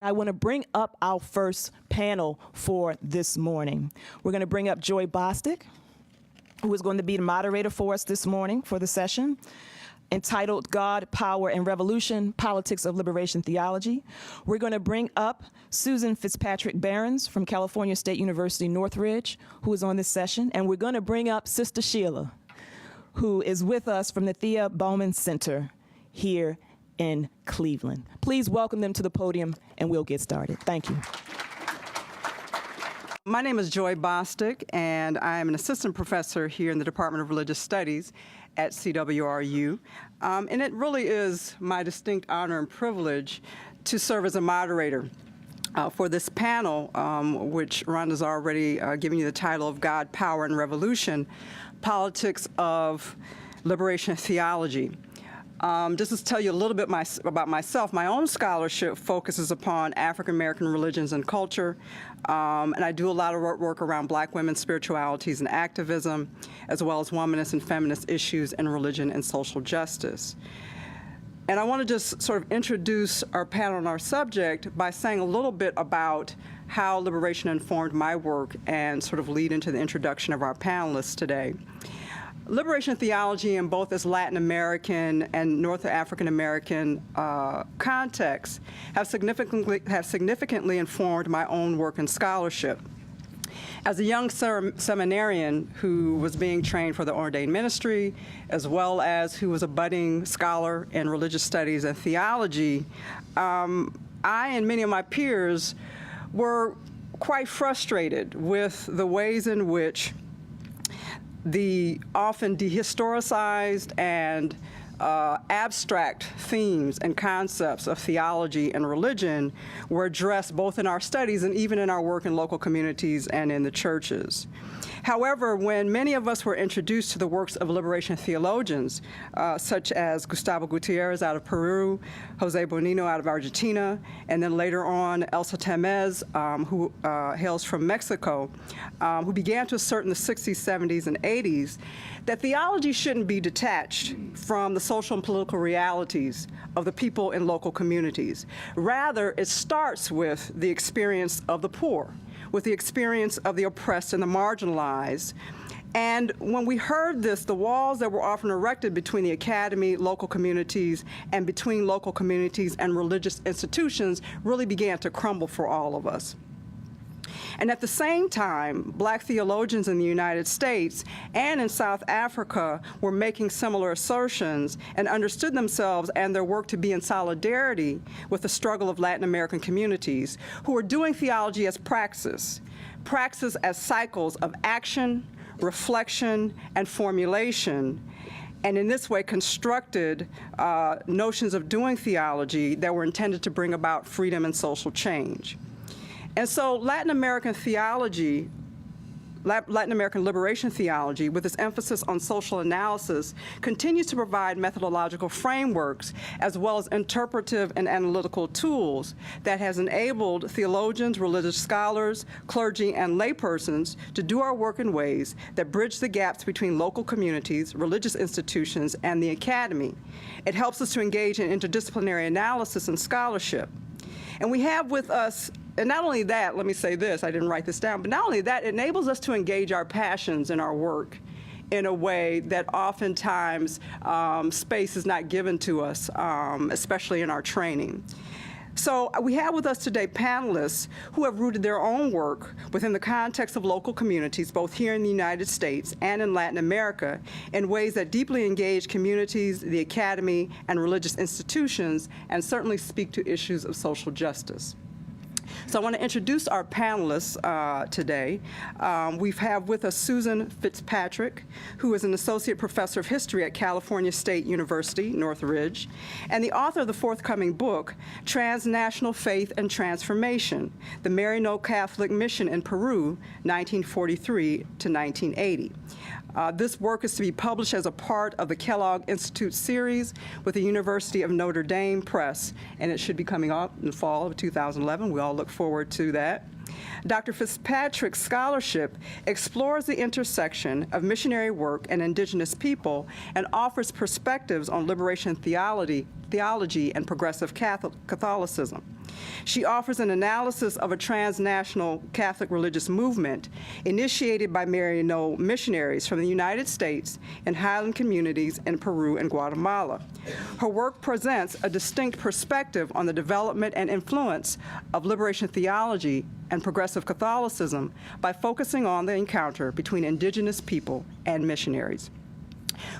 I want to bring up our first panel for this morning. We're going to bring up Joy Bostic, who is going to be the moderator for us this morning for the session, entitled God, Power, and Revolution, Politics of Liberation Theology. We're going to bring up Susan Fitzpatrick Behrens from California State University, Northridge, who is on this session. And we're going to bring up Sister Sheila, who is with us from the Thea Bowman Center here in Cleveland. Please welcome them to the podium and we'll get started. Thank you. My name is Joy Bostic, and I am an assistant professor here in the Department of Religious Studies at CWRU. And it really is my distinct honor and privilege to serve as a moderator for this panel, which Rhonda's already given you the title of God, Power, and Revolution, Politics of Liberation Theology. Just to tell you a little bit about myself, my own scholarship focuses upon African American religions and culture, and I do a lot of work around Black women's spiritualities and activism, as well as womanist and feminist issues in religion and social justice. And I want to just sort of introduce our panel and our subject by saying a little bit about how liberation informed my work and sort of lead into the introduction of our panelists today. Liberation theology in both its Latin American and North African American contexts have significantly informed my own work and scholarship. As a young seminarian who was being trained for the ordained ministry, as well as who was a budding scholar in religious studies and theology, I and many of my peers were quite frustrated with the ways in which the often dehistoricized and abstract themes and concepts of theology and religion were addressed both in our studies and even in our work in local communities and in the churches. However, when many of us were introduced to the works of liberation theologians, such as Gustavo Gutierrez out of Peru, Jose Bonino out of Argentina, and then later on Elsa Temez, who hails from Mexico, who began to assert in the 60s, 70s, and 80s, that theology shouldn't be detached from the social and political realities of the people in local communities. Rather, it starts with the experience of the poor, with the experience of the oppressed and the marginalized. And when we heard this, the walls that were often erected between the academy, local communities, and between local communities and religious institutions really began to crumble for all of us. And at the same time, Black theologians in the United States and in South Africa were making similar assertions and understood themselves and their work to be in solidarity with the struggle of Latin American communities who were doing theology as praxis as cycles of action, reflection, and formulation, and in this way constructed notions of doing theology that were intended to bring about freedom and social change. And so Latin American liberation theology, with its emphasis on social analysis, continues to provide methodological frameworks as well as interpretive and analytical tools that has enabled theologians, religious scholars, clergy, and laypersons to do our work in ways that bridge the gaps between local communities, religious institutions, and the academy. It helps us to engage in interdisciplinary analysis and scholarship. And we have with us, and not only that, let me say this, I didn't write this down, but not only that, it enables us to engage our passions in our work in a way that oftentimes space is not given to us, especially in our training. So we have with us today panelists who have rooted their own work within the context of local communities, both here in the United States and in Latin America, in ways that deeply engage communities, the academy, and religious institutions, and certainly speak to issues of social justice. So I want to introduce our panelists today. We have with us Susan Fitzpatrick, who is an associate professor of history at California State University, Northridge, and the author of the forthcoming book, Transnational Faith and Transformation, the Maryknoll Catholic Mission in Peru, 1943 to 1980. This work is to be published as a part of the Kellogg Institute series with the University of Notre Dame Press, and it should be coming out in the fall of 2011. We all look forward to that. Dr. Fitzpatrick's scholarship explores the intersection of missionary work and indigenous people and offers perspectives on liberation theology theology and progressive Catholicism. She offers an analysis of a transnational Catholic religious movement initiated by Maryknoll missionaries from the United States and highland communities in Peru and Guatemala. Her work presents a distinct perspective on the development and influence of liberation theology and progressive Catholicism by focusing on the encounter between indigenous people and missionaries.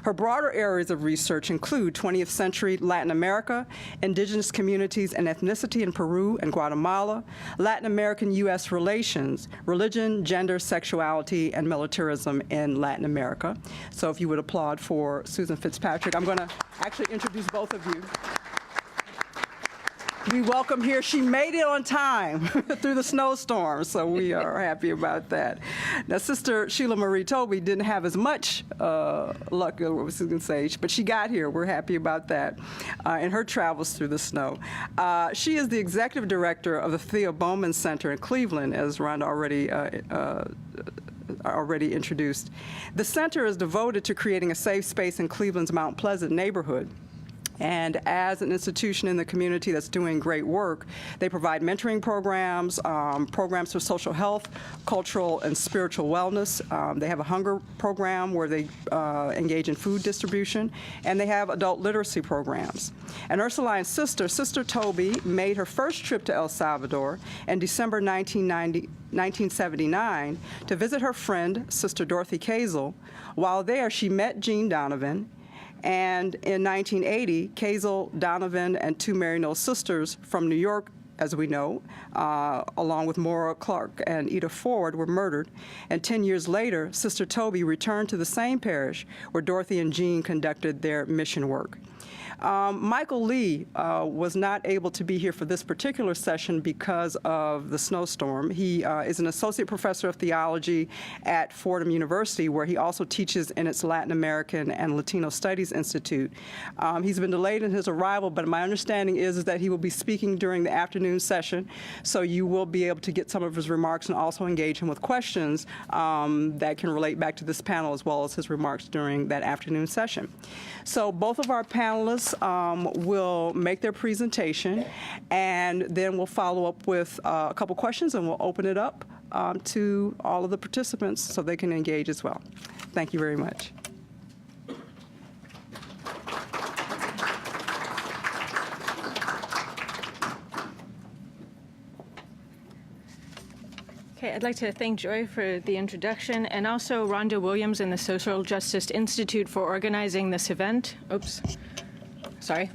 Her broader areas of research include 20th century Latin America, indigenous communities and ethnicity in Peru and Guatemala, Latin American-U.S. relations, religion, gender, sexuality, and militarism in Latin America. So if you would applaud for Susan Fitzpatrick. I'm going to actually introduce both of you. We welcome here. She made it on time through the snowstorm, so we are happy about that. Now, Sister Sheila Marie Toby didn't have as much luck, but she got here. We're happy about that in her travels through the snow. She is the executive director of the Theo Bowman Center in Cleveland, as Rhonda already introduced. The center is devoted to creating a safe space in Cleveland's Mount Pleasant neighborhood. And as an institution in the community that's doing great work, they provide mentoring programs, programs for social health, cultural and spiritual wellness. They have a hunger program where they engage in food distribution, and they have adult literacy programs. And Ursuline's sister, Sister Toby, made her first trip to El Salvador in December 1979 to visit her friend, Sister Dorothy Kazel. While there, she met Jean Donovan. And in 1980, Kazel, Donovan, and two Maryknoll sisters from New York, as we know, along with Maura Clark and Ida Ford, were murdered. And 10 years later, Sister Toby returned to the same parish where Dorothy and Jean conducted their mission work. Michael Lee was not able to be here for this particular session because of the snowstorm. He is an associate professor of theology at Fordham University, where he also teaches in its Latin American and Latino Studies Institute. He's been delayed in his arrival, but my understanding is that he will be speaking during the afternoon session, so you will be able to get some of his remarks and also engage him with questions that can relate back to this panel, as well as his remarks during that afternoon session. So both of our panelists will make their presentation, and then we'll follow up with a couple questions, and we'll open it up to all of the participants so they can engage as well. Thank you very much. Okay, I'd like to thank Joy for the introduction, and also Rhonda Williams and the Social Justice Institute for organizing this event. Oops, sorry.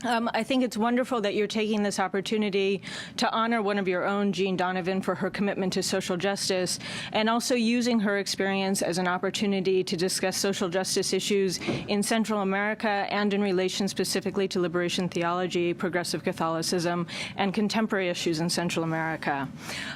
I think it's wonderful that you're taking this opportunity to honor one of your own, Jean Donovan, for her commitment to social justice, and also using her experience as an opportunity to discuss social justice issues in Central America and in relation specifically to liberation theology, progressive Catholicism, and contemporary issues in Central America.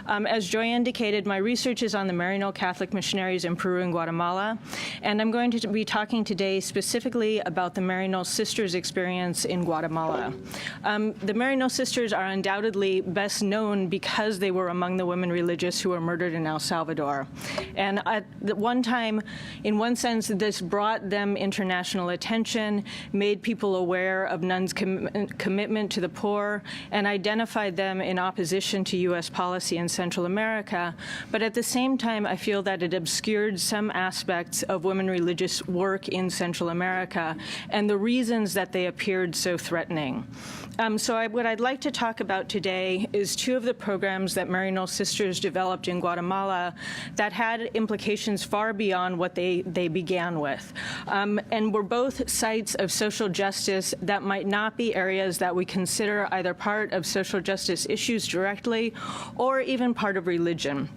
As Joy indicated, my research is on the Maryknoll Catholic missionaries in Peru and Guatemala, and I'm going to be talking today specifically about the Maryknoll sisters' experience in Guatemala. The Maryknoll sisters are undoubtedly best known because they were among the women religious who were murdered in El Salvador. And at one time, in one sense, this brought them international attention, made people aware of nuns' commitment to the poor, and identified them in opposition to U.S. policy in Central America. But at the same time, I feel that it obscured some aspects of women religious work in Central America and the reasons that they appeared so threatening. What I'd like to talk about today is two of the programs that Maryknoll sisters developed in Guatemala that had implications far beyond what they began with, and were both sites of social justice that might not be areas that we consider either part of social justice issues directly or even part of religion.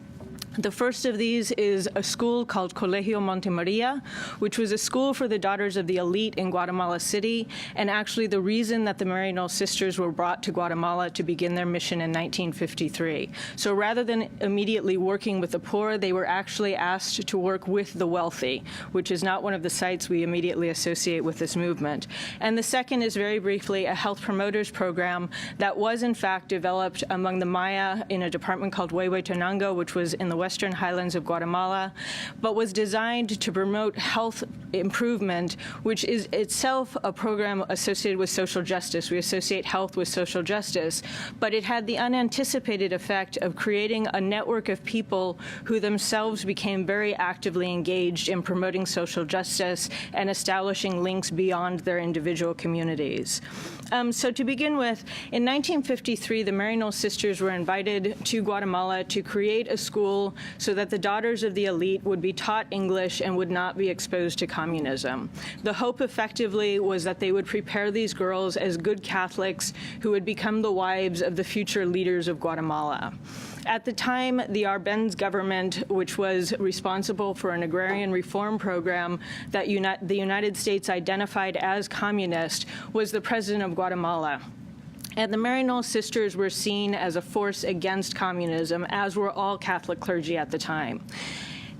The first of these is a school called Colegio Montemaria, which was a school for the daughters of the elite in Guatemala City, and actually the reason that the Maryknoll sisters were brought to Guatemala to begin their mission in 1953. So rather than immediately working with the poor, they were actually asked to work with the wealthy, which is not one of the sites we immediately associate with this movement. And the second is, very briefly, a health promoters program that was in fact developed among the Maya in a department called Huehuetenango, which was in the western highlands of Guatemala, but was designed to promote health improvement, which is itself a program associated with social justice. We associate health with social justice, but it had the unanticipated effect of creating a network of people who themselves became very actively engaged in promoting social justice and establishing links beyond their individual communities. So to begin with, in 1953, the Maryknoll sisters were invited to Guatemala to create a school so that the daughters of the elite would be taught English and would not be exposed to communism. The hope effectively was that they would prepare these girls as good Catholics who would become the wives of the future leaders of Guatemala. At the time, the Arbenz government, which was responsible for an agrarian reform program that the United States identified as communist, was the president of Guatemala. And the Maryknoll sisters were seen as a force against communism, as were all Catholic clergy at the time.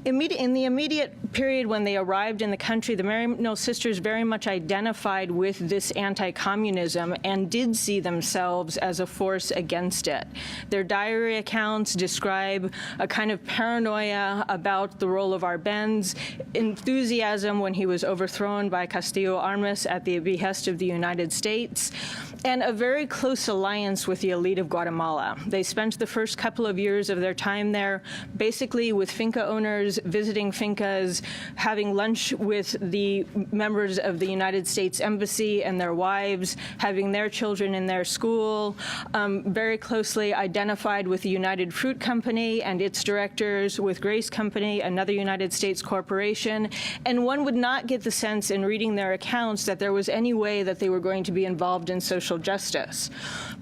In the immediate period when they arrived in the country, the Maryknoll sisters very much identified with this anti-communism and did see themselves as a force against it. Their diary accounts describe a kind of paranoia about the role of Arbenz, enthusiasm when he was overthrown by Castillo Armas at the behest of the United States, and a very close alliance with the elite of Guatemala. They spent the first couple of years of their time there basically with finca owners, visiting fincas, having lunch with the members of the United States Embassy and their wives, having their children in their school, very closely identified with the United Fruit Company and its directors, with Grace Company, another United States corporation, and one would not get the sense in reading their accounts that there was any way that they were going to be involved in social justice.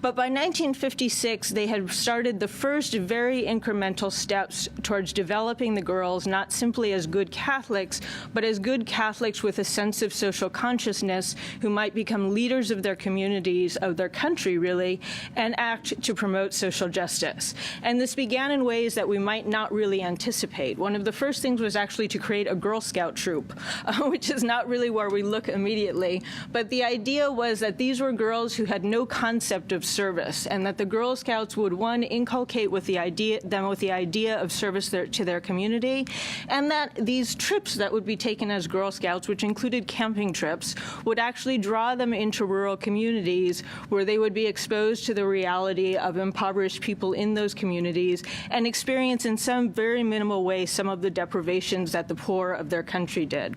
But by 1956, they had started the first very incremental steps towards developing the girls not simply as good Catholics, but as good Catholics with a sense of social consciousness who might become leaders of their communities, of their country, really, and act to promote social justice. And this began in ways that we might not really anticipate. One of the first things was actually to create a Girl Scout troop, which is not really where we look immediately. But the idea was that these were girls who had no concept of service, and that the Girl Scouts would, one, inculcate with the idea of service to their community, and that these trips that would be taken as Girl Scouts, which included camping trips, would actually draw them into rural communities where they would be exposed to the reality of impoverished people in those communities and experience in some very minimal way some of the deprivations that the poor of their country did.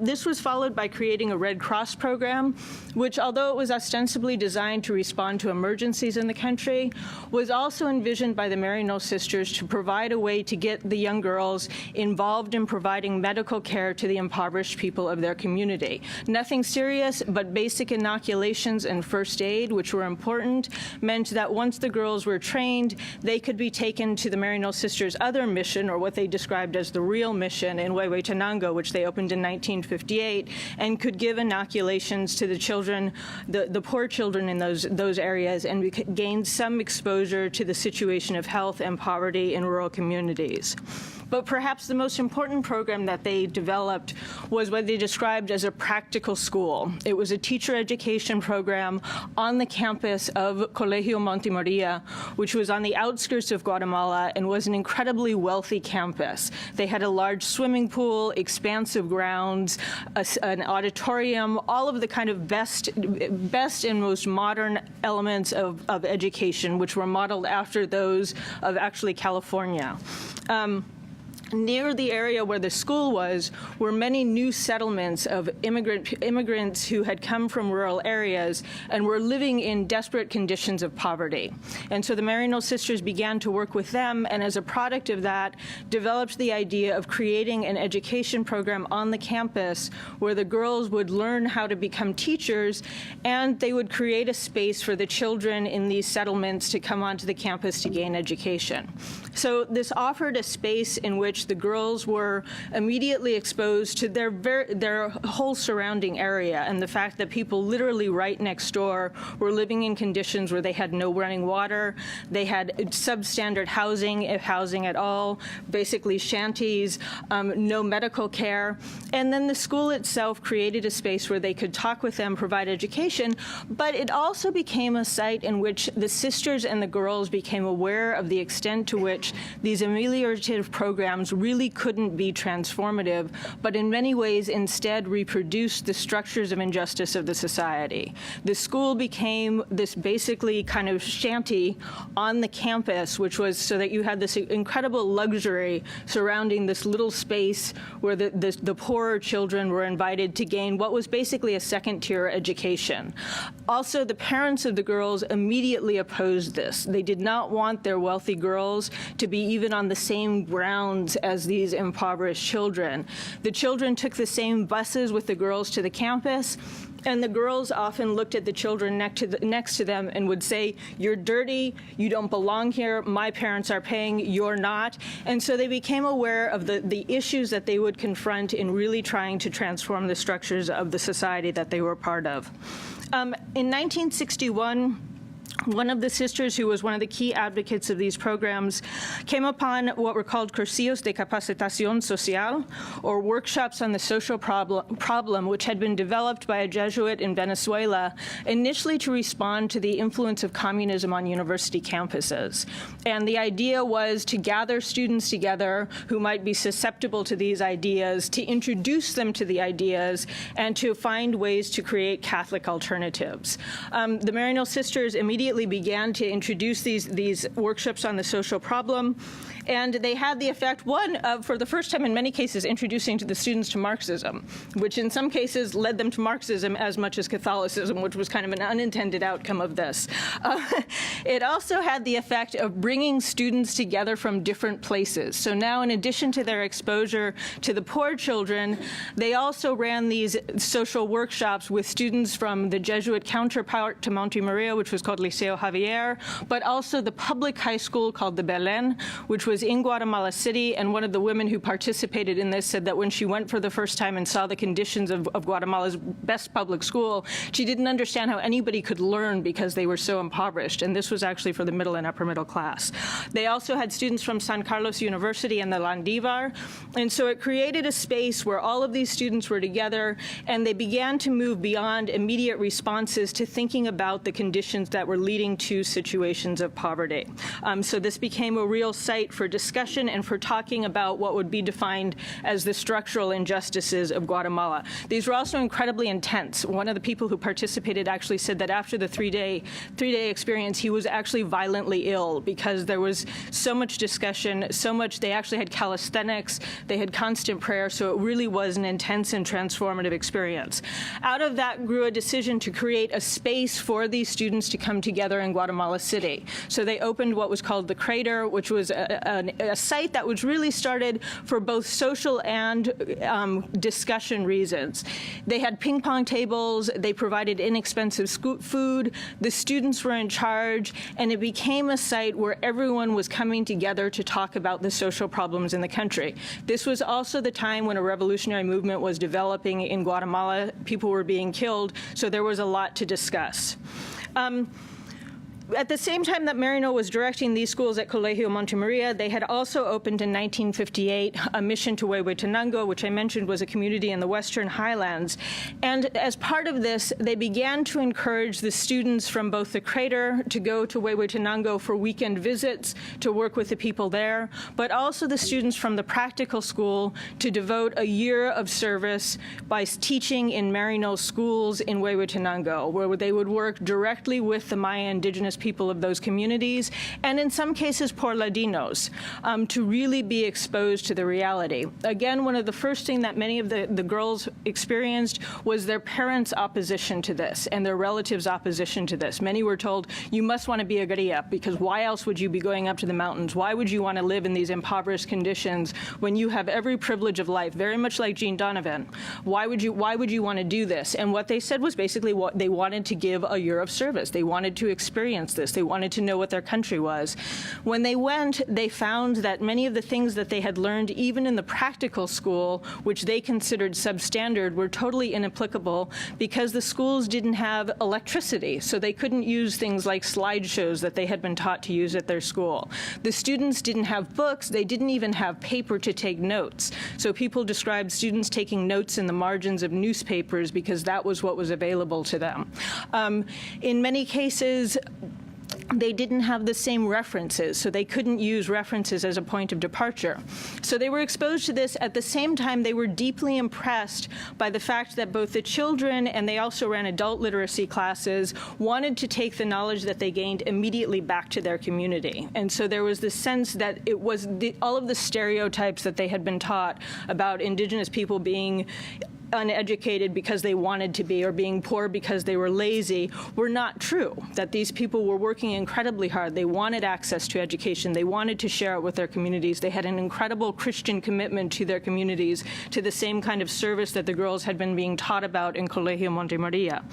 This was followed by creating a Red Cross program, which, although it was ostensibly designed to respond to emergencies in the country, was also envisioned by the Maryknoll sisters to provide a way to get the young girls involved in providing medical care to the impoverished people of their community. Nothing serious, but basic inoculations and first aid, which were important, meant that once the girls were trained, they could be taken to the Maryknoll sisters' other mission, or what they described as the real mission, in Huehuetenango, which they opened in 1958, and could give inoculations to the children, the poor children in those areas, and gained some exposure to the situation of health and poverty in rural communities. But perhaps the most important program that they developed was what they described as a practical school. It was a teacher education program on the campus of Colegio Montemaria, which was on the outskirts of Guatemala and was an incredibly wealthy campus. They had a large swimming pool, expansive grounds, an auditorium, all of the kind of best and most modern elements of education, which were modeled after those of actually California. Near the area where the school was were many new settlements of immigrants who had come from rural areas and were living in desperate conditions of poverty. And so the Maryknoll sisters began to work with them, and as a product of that, developed the idea of creating an education program on the campus where the girls would learn how to become teachers, and they would create a space for the children in these settlements to come onto the campus to gain education. So this offered a space in which which the girls were immediately exposed to their whole surrounding area, and the fact that people literally right next door were living in conditions where they had no running water, they had substandard housing, if housing at all, basically shanties, no medical care. And then the school itself created a space where they could talk with them, provide education, but it also became a site in which the sisters and the girls became aware of the extent to which these ameliorative programs really couldn't be transformative, but in many ways instead reproduced the structures of injustice of the society. The school became this basically kind of shanty on the campus, which was so that you had this incredible luxury surrounding this little space where the poorer children were invited to gain what was basically a second-tier education. Also, the parents of the girls immediately opposed this. They did not want their wealthy girls to be even on the same grounds as these impoverished children. The children took the same buses with the girls to the campus, and the girls often looked at the children next to them and would say, "You're dirty, you don't belong here, my parents are paying, you're not." And so they became aware of the issues that they would confront in really trying to transform the structures of the society that they were part of. In 1961, one of the sisters who was one of the key advocates of these programs came upon what were called cursillos de capacitación social, or workshops on the social problem, which had been developed by a Jesuit in Venezuela, initially to respond to the influence of communism on university campuses. And the idea was to gather students together who might be susceptible to these ideas, to introduce them to the ideas, and to find ways to create Catholic alternatives. The Maryknoll sisters immediately began to introduce these workshops on the social problem, and they had the effect, one, of, for the first time in many cases, introducing to the students to Marxism, which in some cases led them to Marxism as much as Catholicism, which was kind of an unintended outcome of this. It also had the effect of bringing students together from different places. So now, in addition to their exposure to the poor children, they also ran these social workshops with students from the Jesuit counterpart to Monte Maria, which was called Liceo Javier, but also the public high school called the Belén, which was in Guatemala City. And one of the women who participated in this said that when she went for the first time and saw the conditions of Guatemala's best public school, she didn't understand how anybody could learn because they were so impoverished. And this was actually for the middle and upper middle class. They also had students from San Carlos University and the Landívar. And so it created a space where all of these students were together, and they began to move beyond immediate responses to thinking about the conditions that were leading to situations of poverty. So this became a real site for discussion and for talking about what would be defined as the structural injustices of Guatemala. These were also incredibly intense. One of the people who participated actually said that after the three-day experience, he was actually violently ill because there was so much discussion, so much. They actually had calisthenics, they had constant prayer, so it really was an intense and transformative experience. Out of that grew a decision to create a space for these students to come together in Guatemala City. So they opened what was called the Crater, which was a site that was really started for both social and discussion reasons. They had ping pong tables, they provided inexpensive food, the students were in charge, and it became a site where everyone was coming together to talk about the social problems in the country. This was also the time when a revolutionary movement was developing in Guatemala. People were being killed, so there was a lot to discuss. At the same time that Maryknoll was directing these schools at Colegio Monte Maria, they had also opened in 1958 a mission to Huehuetenango, which I mentioned was a community in the Western Highlands. And as part of this, they began to encourage the students from both the Crater to go to Huehuetenango for weekend visits to work with the people there, but also the students from the practical school to devote a year of service by teaching in Maryknoll schools in Huehuetenango, where they would work directly with the Maya indigenous people of those communities, and in some cases poor Ladinos, to really be exposed to the reality. Again, one of the first things that many of the girls experienced was their parents' opposition to this and their relatives' opposition to this. Many were told, you must want to be a guerrilla, because why else would you be going up to the mountains? Why would you want to live in these impoverished conditions when you have every privilege of life, very much like Jean Donovan? Why would you want to do this? And what they said was basically what they wanted to give a year of service. They wanted to experience against this. They wanted to know what their country was. When they went, they found that many of the things that they had learned, even in the practical school, which they considered substandard, were totally inapplicable because the schools didn't have electricity, so they couldn't use things like slideshows that they had been taught to use at their school. The students didn't have books. They didn't even have paper to take notes. So people described students taking notes in the margins of newspapers because that was what was available to them. In many cases, they didn't have the same references, so they couldn't use references as a point of departure. So they were exposed to this. At the same time, they were deeply impressed by the fact that both the children, and they also ran adult literacy classes, wanted to take the knowledge that they gained immediately back to their community. And so there was this sense that it was all of the stereotypes that they had been taught about Indigenous people being uneducated because they wanted to be, or being poor because they were lazy, were not true. That these people were working incredibly hard. They wanted access to education. They wanted to share it with their communities. They had an incredible Christian commitment to their communities, to the same kind of service that the girls had been being taught about in Colegio Monte Maria.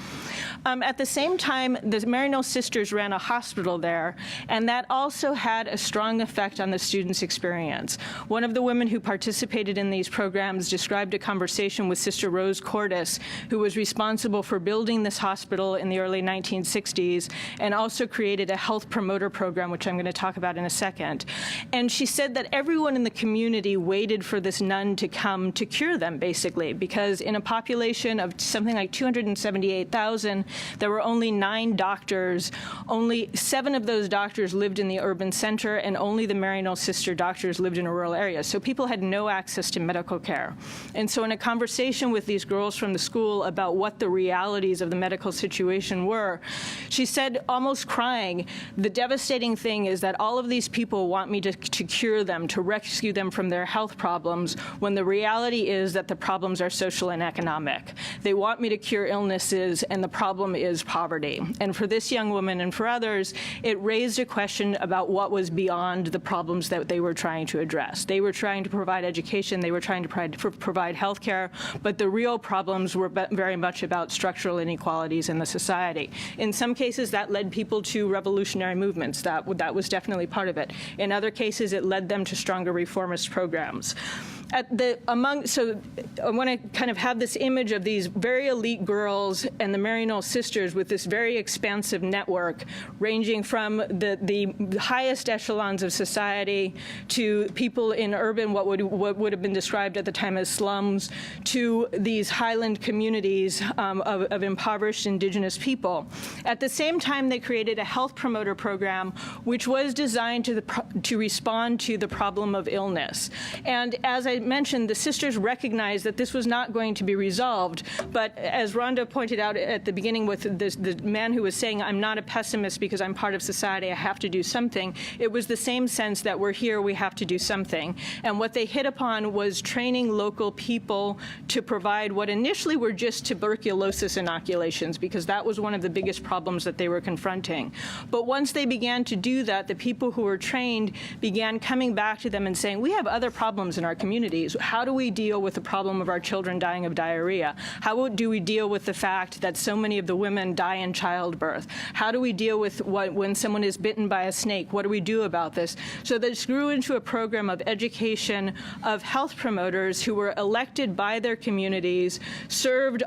At the same time, the Maryknoll sisters ran a hospital there, and that also had a strong effect on the students' experience. One of the women who participated in these programs described a conversation with Sister Rose Cordes, who was responsible for building this hospital in the early 1960s and also created a health promoter program, which I'm going to talk about in a second. And she said that everyone in the community waited for this nun to come to cure them, basically, because in a population of something like 278,000, there were only 9 doctors. Only 7 of those doctors lived in the urban center, and only the Maryknoll sister doctors lived in a rural area. So people had no access to medical care. And so in a conversation with these girls from the school about what the realities of the medical situation were, she said, almost crying, the devastating thing is that all of these people want me to cure them, to rescue them from their health problems, when the reality is that the problems are social and economic. They want me to cure illnesses, and the problem is poverty. And for this young woman and for others, it raised a question about what was beyond the problems that they were trying to address. They were trying to provide education, they were trying to provide health care, but the real problems were very much about structural inequalities in the society. In some cases, that led people to revolutionary movements. That was definitely part of it. In other cases, it led them to stronger reformist programs. So I want to kind of have this image of these very elite girls and the Maryknoll sisters with this very expansive network, ranging from the highest echelons of society to people in urban, what would have been described at the time as slums, to these highland communities of impoverished Indigenous people. At the same time, they created a health promoter program, which was designed to respond to the problem of illness. And as I mentioned, the sisters recognized that this was not going to be resolved. But as Rhonda pointed out at the beginning with the man who was saying, I'm not a pessimist because I'm part of society, I have to do something, it was the same sense that we're here, we have to do something. And what they hit upon was training local people to provide what initially were just tuberculosis inoculations, because that was one of the biggest problems that they were confronting. But once they began to do that, the people who were trained began coming back to them and saying, we have other problems in our communities. How do we deal with the problem of our children dying of diarrhea? How do we deal with the fact that so many of the women die in childbirth? How do we deal with when someone is bitten by a snake? What do we do about this? So this grew into a program of education of health promoters who were elected by their communities, served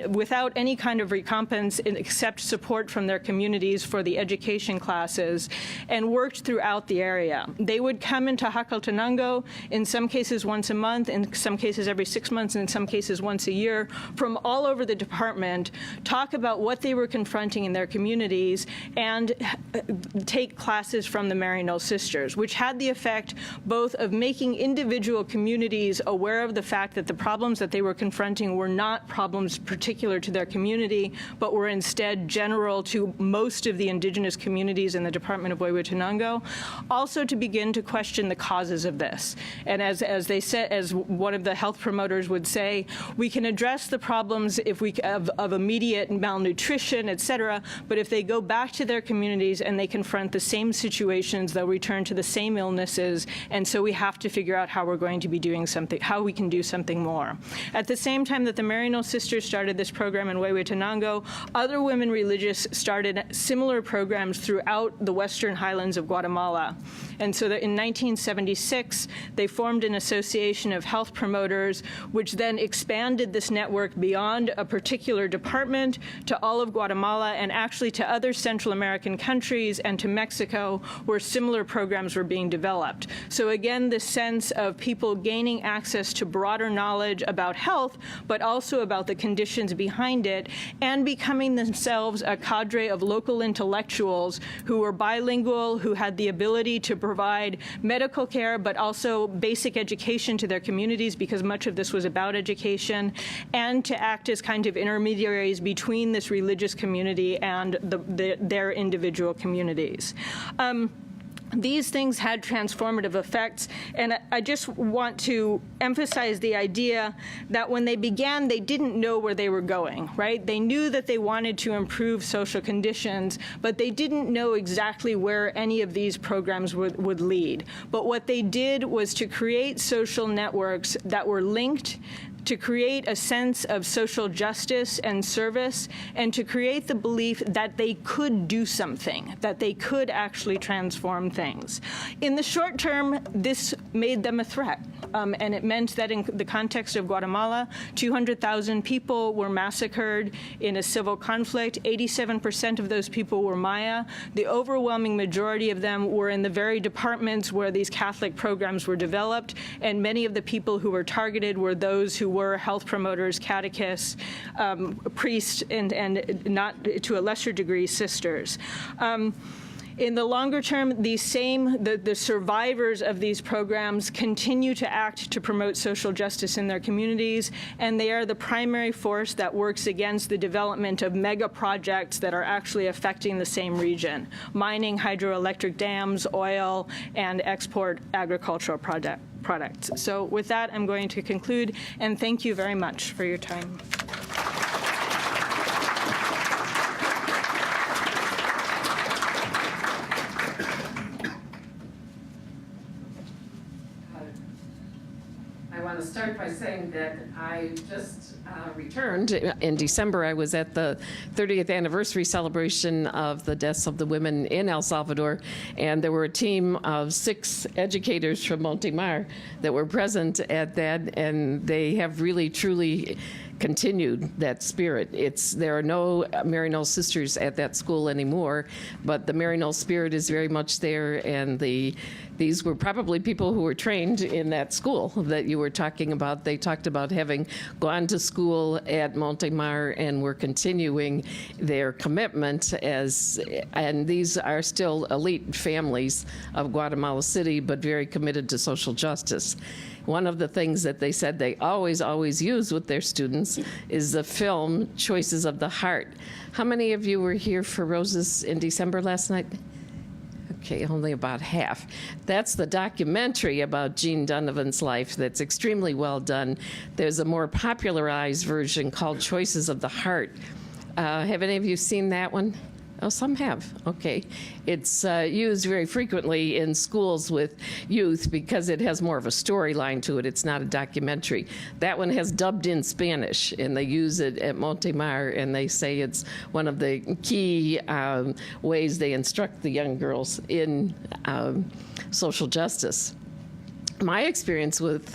without any kind of recompense except support from their communities for the education classes, and worked throughout the area. They would come into Hakaltenango, in some cases once a month, in some cases every 6 months, and in some cases once a year, from all over the department, talk about what they were confronting in their communities, and take classes from the Maryknoll sisters, which had the effect both of making individual communities aware of the fact that the problems that they were confronting were not problems particular to their community, but were instead general to most of the Indigenous communities in the Department of Huehuetenango. Also to begin to question the causes of this. And as they they said, as one of the health promoters would say, we can address the problems of immediate malnutrition, et cetera, but if they go back to their communities and they confront the same situations, they'll return to the same illnesses, and so we have to figure out how we're going to be doing something, how we can do something more. At the same time that the Maryknoll sisters started this program in Huehuetenango, other women religious started similar programs throughout the western highlands of Guatemala. And so that in 1976, they formed an association of health promoters, which then expanded this network beyond a particular department to all of Guatemala and actually to other Central American countries and to Mexico, where similar programs were being developed. So again, this sense of people gaining access to broader knowledge about health, but also about the conditions behind it, and becoming themselves a cadre of local intellectuals who were bilingual, who had the ability to provide medical care, but also basic education to their communities, because much of this was about education, and to act as kind of intermediaries between this religious community and their individual communities. These things had transformative effects, and I just want to emphasize the idea that when they began, they didn't know where they were going, right? They knew that they wanted to improve social conditions, but they didn't know exactly where any of these programs would lead. But what they did was to create social networks that were linked, to create a sense of social justice and service, and to create the belief that they could do something, that they could actually transform things. In the short term, this made them a threat, and it meant that in the context of Guatemala, 200,000 people were massacred in a civil conflict. 87% of those people were Maya. The overwhelming majority of them were in the very departments where these Catholic programs were developed, and many of the people who were targeted were those who were health promoters, catechists, priests, and not to a lesser degree, sisters. In the longer term, the survivors of these programs continue to act to promote social justice in their communities, and they are the primary force that works against the development of mega projects that are actually affecting the same region: mining, hydroelectric dams, oil, and export agricultural products. So with that, I'm going to conclude, and thank you very much for your time. I want to start by saying that I just returned in December. I was at the 30th anniversary celebration of the deaths of the women in El Salvador, and there were a team of 6 educators from Montemar that were present at that, and they have really, truly continued that spirit. There are no Maryknoll sisters at that school anymore, but the Maryknoll spirit is very much there, and these were probably people who were trained in that school that you were talking about. They talked about having gone to school at Montemar and were continuing their commitment and these are still elite families of Guatemala City, but very committed to social justice. One of the things that they said they always use with their students is the film Choices of the Heart. How many of you were here for Roses in December last night? Okay, only about half. That's the documentary about Jean Donovan's life that's extremely well done. There's a more popularized version called Choices of the Heart. Have any of you seen that one? Oh, some have. Okay. It's used very frequently in schools with youth because it has more of a storyline to it. It's not a documentary. That one has dubbed in Spanish, and they use it at Montemar, and they say it's one of the key ways they instruct the young girls in social justice. My experience with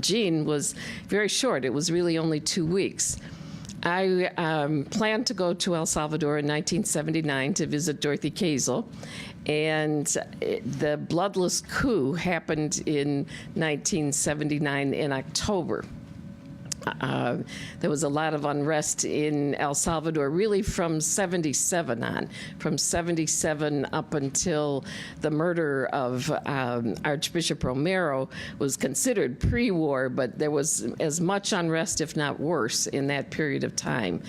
Jean was very short. It was really only 2 weeks. I planned to go to El Salvador in 1979 to visit Dorothy Kazel, and the bloodless coup happened in 1979 in October. There was a lot of unrest in El Salvador, really from 77 on. From 77 up until the murder of Archbishop Romero was considered pre-war, but there was as much unrest, if not worse, in that period of time.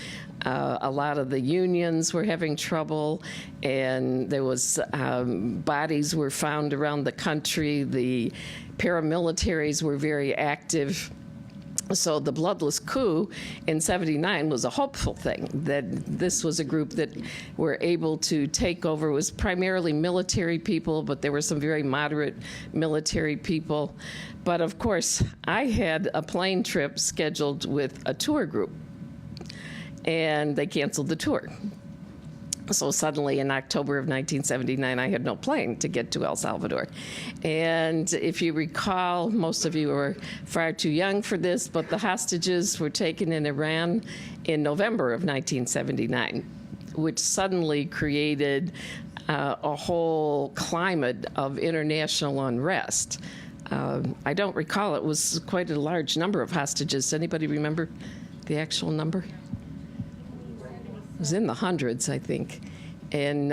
A lot of the unions were having trouble, and there was bodies were found around the country. The paramilitaries were very active. So the bloodless coup in 79 was a hopeful thing, that this was a group that were able to take over. It was primarily military people, but there were some very moderate military people. But of course, I had a plane trip scheduled with a tour group, and they canceled the tour. So suddenly in October of 1979, I had no plane to get to El Salvador. And if you recall, most of you are far too young for this, but the hostages were taken in Iran in November of 1979, which suddenly created a whole climate of international unrest. I don't recall, it was quite a large number of hostages. Anybody remember the actual number? It was in the hundreds, I think, and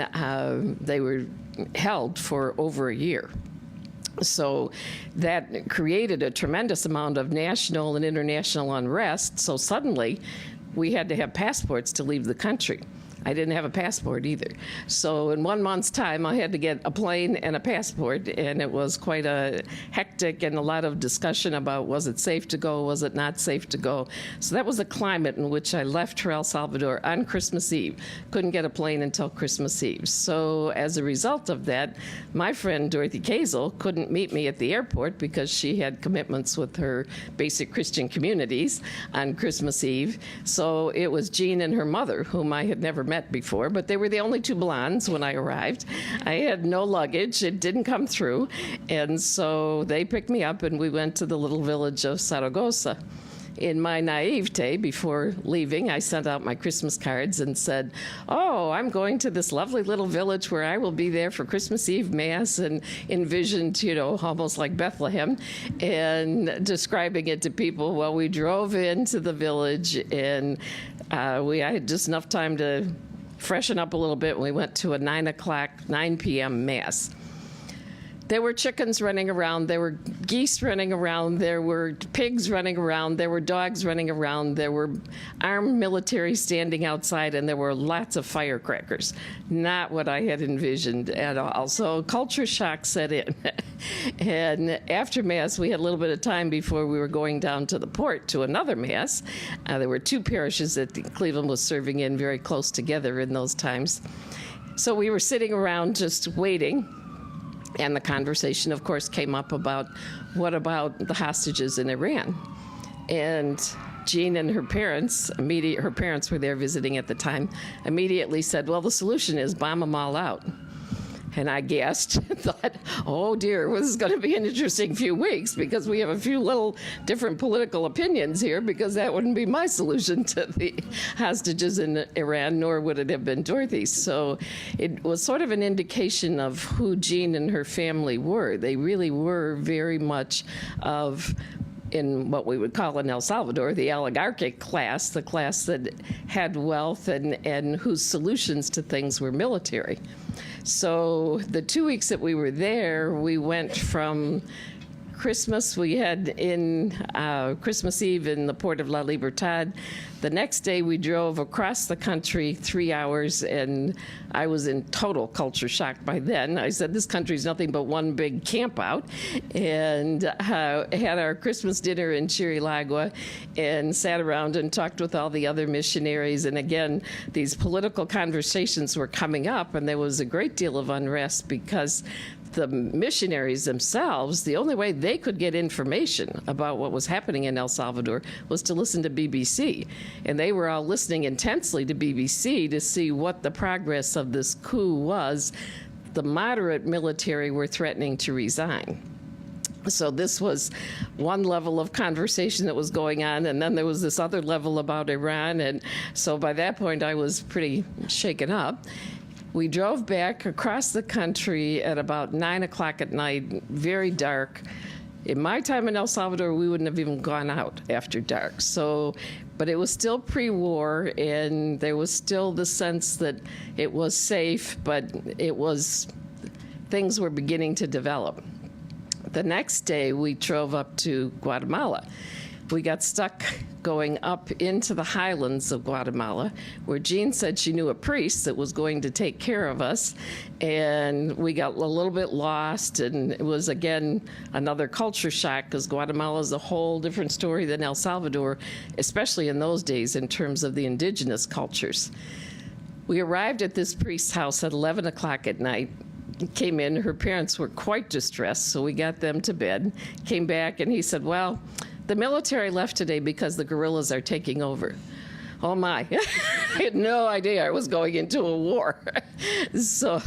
they were held for over a year. So that created a tremendous amount of national and international unrest. So suddenly, we had to have passports to leave the country. I didn't have a passport either. So in 1 month's time, I had to get a plane and a passport, and it was quite a hectic and a lot of discussion about was it safe to go, was it not safe to go. So that was the climate in which I left for El Salvador on Christmas Eve. Couldn't get a plane until Christmas Eve. So as a result of that, my friend Dorothy Kazel couldn't meet me at the airport because she had commitments with her basic Christian communities on Christmas Eve. So it was Jean and her mother, whom I had never met before, but they were the only two blondes when I arrived. I had no luggage. It didn't come through. And so they picked me up, and we went to the little village of Zaragoza. In my naivete, before leaving, I sent out my Christmas cards and said, oh, I'm going to this lovely little village where I will be there for Christmas Eve Mass, and envisioned, almost like Bethlehem, and describing it to people. Well, we drove into the village, and I had just enough time to freshen up a little bit, and we went to a 9 p.m. Mass. There were chickens running around, there were geese running around, there were pigs running around, there were dogs running around, there were armed military standing outside, and there were lots of firecrackers. Not what I had envisioned at all. So culture shock set in. And after Mass, we had a little bit of time before we were going down to the port to another Mass. There were two parishes that Cleveland was serving in very close together in those times. So we were sitting around just waiting. And the conversation, of course, came up about what about the hostages in Iran? And Jean and her parents, her parents were there visiting at the time, immediately said, well, the solution is bomb them all out. And I guessed, thought, oh dear, well, this is going to be an interesting few weeks because we have a few little different political opinions here, because that wouldn't be my solution to the hostages in Iran, nor would it have been Dorothy's. So it was sort of an indication of who Jean and her family were. They really were very much of, in what we would call in El Salvador, the oligarchic class, the class that had wealth and whose solutions to things were military. So the 2 weeks that we were there, we went from Christmas, we had in Christmas Eve in the port of La Libertad. The next day we drove across the country 3 hours, and I was in total culture shock by then. I said, this country's nothing but one big camp out, and had our Christmas dinner in Chirilagua and sat around and talked with all the other missionaries. And again, these political conversations were coming up, and there was a great deal of unrest because the missionaries themselves, the only way they could get information about what was happening in El Salvador was to listen to BBC. And they were all listening intensely to BBC to see what the progress of this coup was. The moderate military were threatening to resign. So this was one level of conversation that was going on, and then there was this other level about Iran. And so by that point, I was pretty shaken up. We drove back across the country at about 9 o'clock at night, very dark, In my time in El Salvador, we wouldn't have even gone out after dark. So, but it was still pre-war, and there was still the sense that it was safe, but things were beginning to develop. The next day, we drove up to Guatemala. We got stuck going up into the highlands of Guatemala, where Jean said she knew a priest that was going to take care of us, and we got a little bit lost, and it was, again, another culture shock, because Guatemala is a whole different story than El Salvador, especially in those days in terms of the indigenous cultures. We arrived at this priest's house at 11 o'clock at night. Came in, her parents were quite distressed, so we got them to bed. Came back, and he said, well, the military left today because the guerrillas are taking over. Oh my, I had no idea I was going into a war. So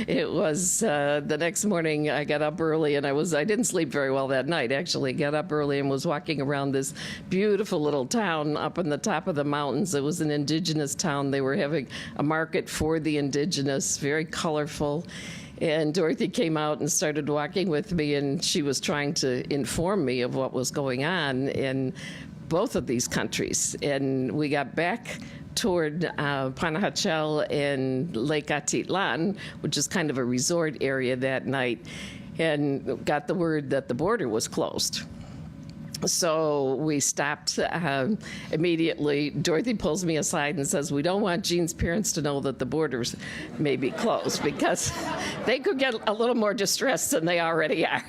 it was, the next morning I got up early, and I didn't sleep very well that night, actually. Got up early and was walking around this beautiful little town up on the top of the mountains. It was an indigenous town. They were having a market for the indigenous, very colorful. And Dorothy came out and started walking with me, and she was trying to inform me of what was going on in both of these countries. And we got back toward Panajachel and Lake Atitlan, which is kind of a resort area that night, and got the word that the border was closed. So we stopped immediately. Dorothy pulls me aside and says, we don't want Jean's parents to know that the borders may be closed, because they could get a little more distressed than they already are.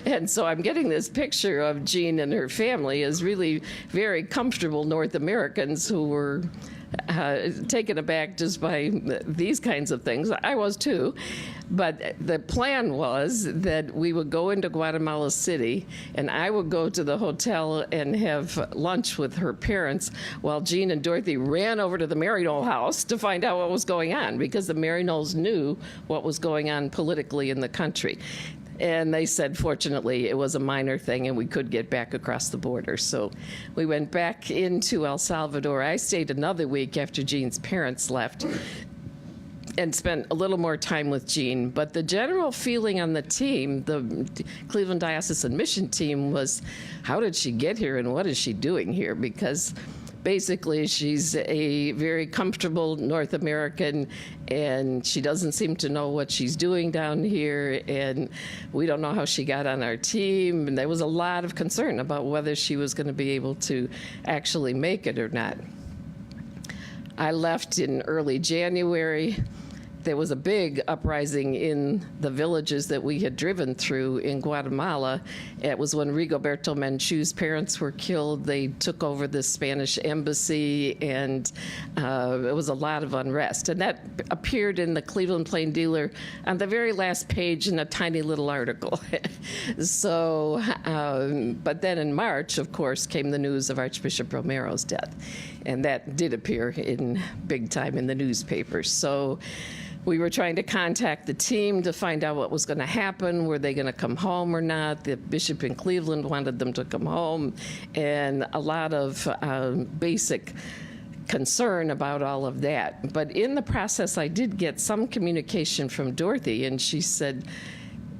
And so I'm getting this picture of Jean and her family as really very comfortable North Americans who were taken aback just by these kinds of things. I was too. But the plan was that we would go into Guatemala City, and I would go to the hotel and have lunch with her parents, while Jean and Dorothy ran over to the Maryknoll house to find out what was going on, because the Maryknolls knew what was going on politically in the country. And they said, fortunately, it was a minor thing, and we could get back across the border. So we went back into El Salvador. I stayed another week after Jean's parents left and spent a little more time with Jean. But the general feeling on the team, the Cleveland Diocesan Mission team, was, how did she get here and what is she doing here? Because basically, she's a very comfortable North American, and she doesn't seem to know what she's doing down here, and we don't know how she got on our team. And there was a lot of concern about whether she was going to be able to actually make it or not. I left in early January. There was a big uprising in the villages that we had driven through in Guatemala. It was when Rigoberto Menchu's parents were killed. They took over the Spanish embassy, and it was a lot of unrest. And that appeared in the Cleveland Plain Dealer on the very last page in a tiny little article. So, but then in March, of course, came the news of Archbishop Romero's death. And that did appear in big time in the newspapers. So we were trying to contact the team to find out what was going to happen. Were they going to come home or not? The bishop in Cleveland wanted them to come home, and a lot of basic concern about all of that. But in the process, I did get some communication from Dorothy, and she said,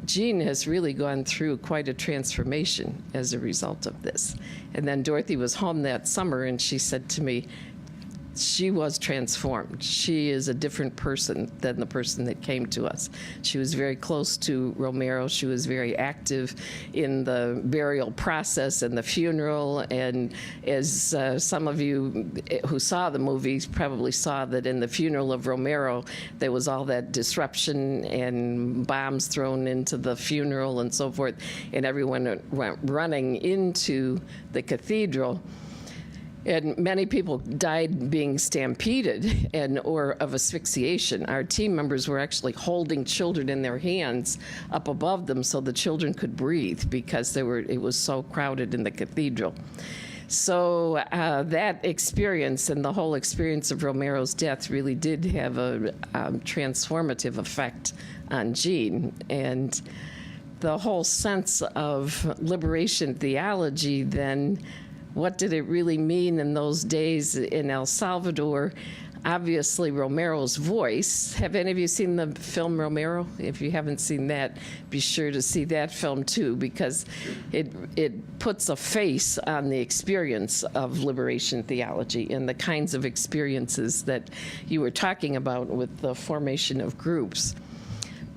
Jean has really gone through quite a transformation as a result of this. And then Dorothy was home that summer, and she said to me, she was transformed. She is a different person than the person that came to us. She was very close to Romero. She was very active in the burial process and the funeral. And as some of you who saw the movies probably saw, that in the funeral of Romero, there was all that disruption and bombs thrown into the funeral and so forth, and everyone went running into the cathedral. And many people died being stampeded or of asphyxiation. Our team members were actually holding children in their hands up above them so the children could breathe, because it was so crowded in the cathedral. So that experience and the whole experience of Romero's death really did have a transformative effect on Jean. And the whole sense of liberation theology then, what did it really mean in those days in El Salvador? obviously Romero's voice. Have any of you seen the film Romero? If you haven't seen that, be sure to see that film too, because it puts a face on the experience of liberation theology and the kinds of experiences that you were talking about with the formation of groups.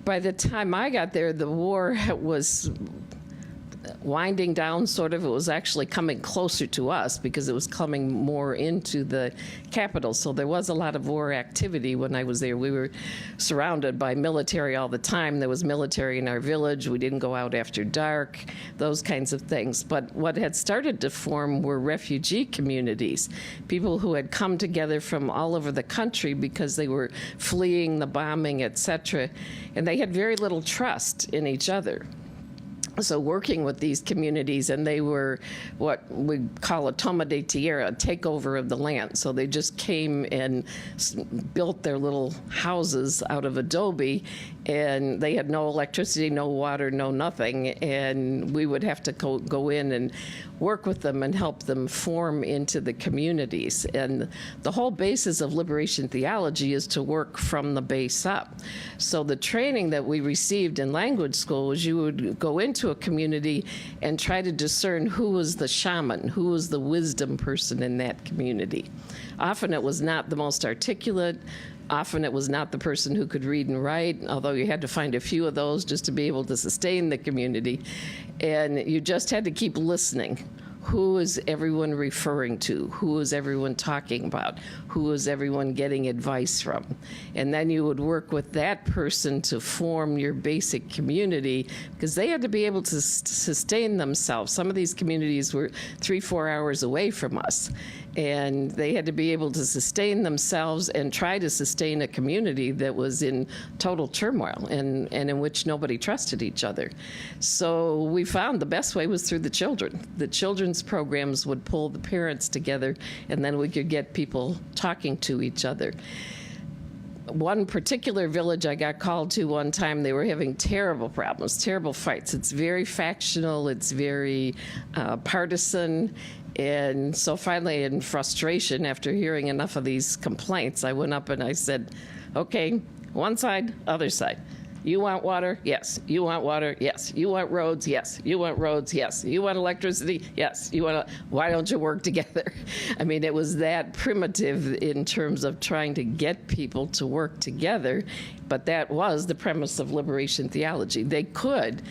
By the time I got there, the war was winding down, sort of. It was actually coming closer to us because it was coming more into the capital. So there was a lot of war activity when I was there. We were surrounded by military all the time. There was military in our village. We didn't go out after dark, those kinds of things. But what had started to form were refugee communities, people who had come together from all over the country because they were fleeing the bombing, etc. And they had very little trust in each other. So working with these communities, and they were what we call a toma de tierra, takeover of the land. So they just came and built their little houses out of adobe, and they had no electricity, no water, no nothing. And we would have to go in and work with them and help them form into the communities. And the whole basis of liberation theology is to work from the base up. So the training that we received in language school was you would go into a community and try to discern who was the shaman, who was the wisdom person in that community. Often it was not the most articulate. Often it was not the person who could read and write, although you had to find a few of those just to be able to sustain the community. And you just had to keep listening. Who is everyone referring to? Who is everyone talking about? Who is everyone getting advice from? And then you would work with that person to form your basic community, because they had to be able to sustain themselves. Some of these communities were 3-4 hours away from us, and they had to be able to sustain themselves and try to sustain a community that was in total turmoil and in which nobody trusted each other. So we found the best way was through the children. The children's programs would pull the parents together, and then we could get people talking to each other. One particular village I got called to one time, they were having terrible problems, terrible fights. It's very factional, it's very partisan. And so finally, in frustration, after hearing enough of these complaints, I went up and I said, okay, one side, other side. You want water? Yes. You want water? Yes. You want roads? Yes. You want roads? Yes. You want electricity? Yes. Why don't you work together? I mean, it was that primitive in terms of trying to get people to work together, but that was the premise of liberation theology. They could.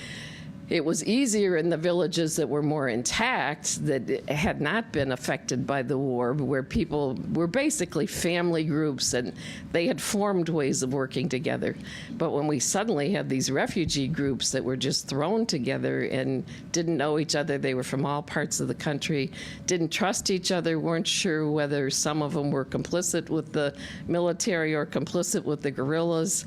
It was easier in the villages that were more intact, that had not been affected by the war, where people were basically family groups and they had formed ways of working together. But when we suddenly had these refugee groups that were just thrown together and didn't know each other, they were from all parts of the country, didn't trust each other, weren't sure whether some of them were complicit with the military or complicit with the guerrillas.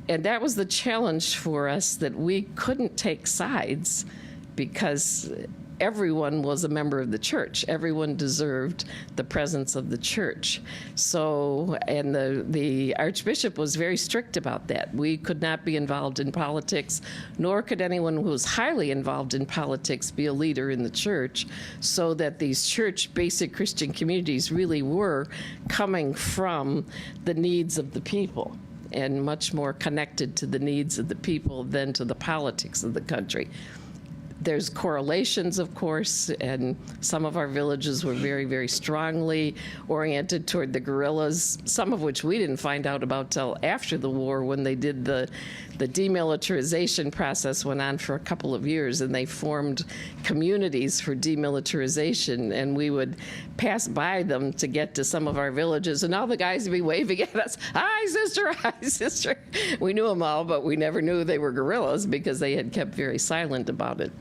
And that was the challenge for us, that we couldn't take sides because everyone was a member of the church. Everyone deserved the presence of the church. So, and the Archbishop was very strict about that. We could not be involved in politics, nor could anyone who was highly involved in politics be a leader in the church, so that these church basic Christian communities really were coming from the needs of the people, and much more connected to the needs of the people than to the politics of the country. There's correlations, of course, and some of our villages were very, very strongly oriented toward the guerrillas, some of which we didn't find out about till after the war, when they did the demilitarization process went on for a couple of years, and they formed communities for demilitarization, and we would pass by them to get to some of our villages, and all the guys would be waving at us, "Hi, sister, hi, sister." We knew them all, but we never knew they were guerrillas because they had kept very silent about it.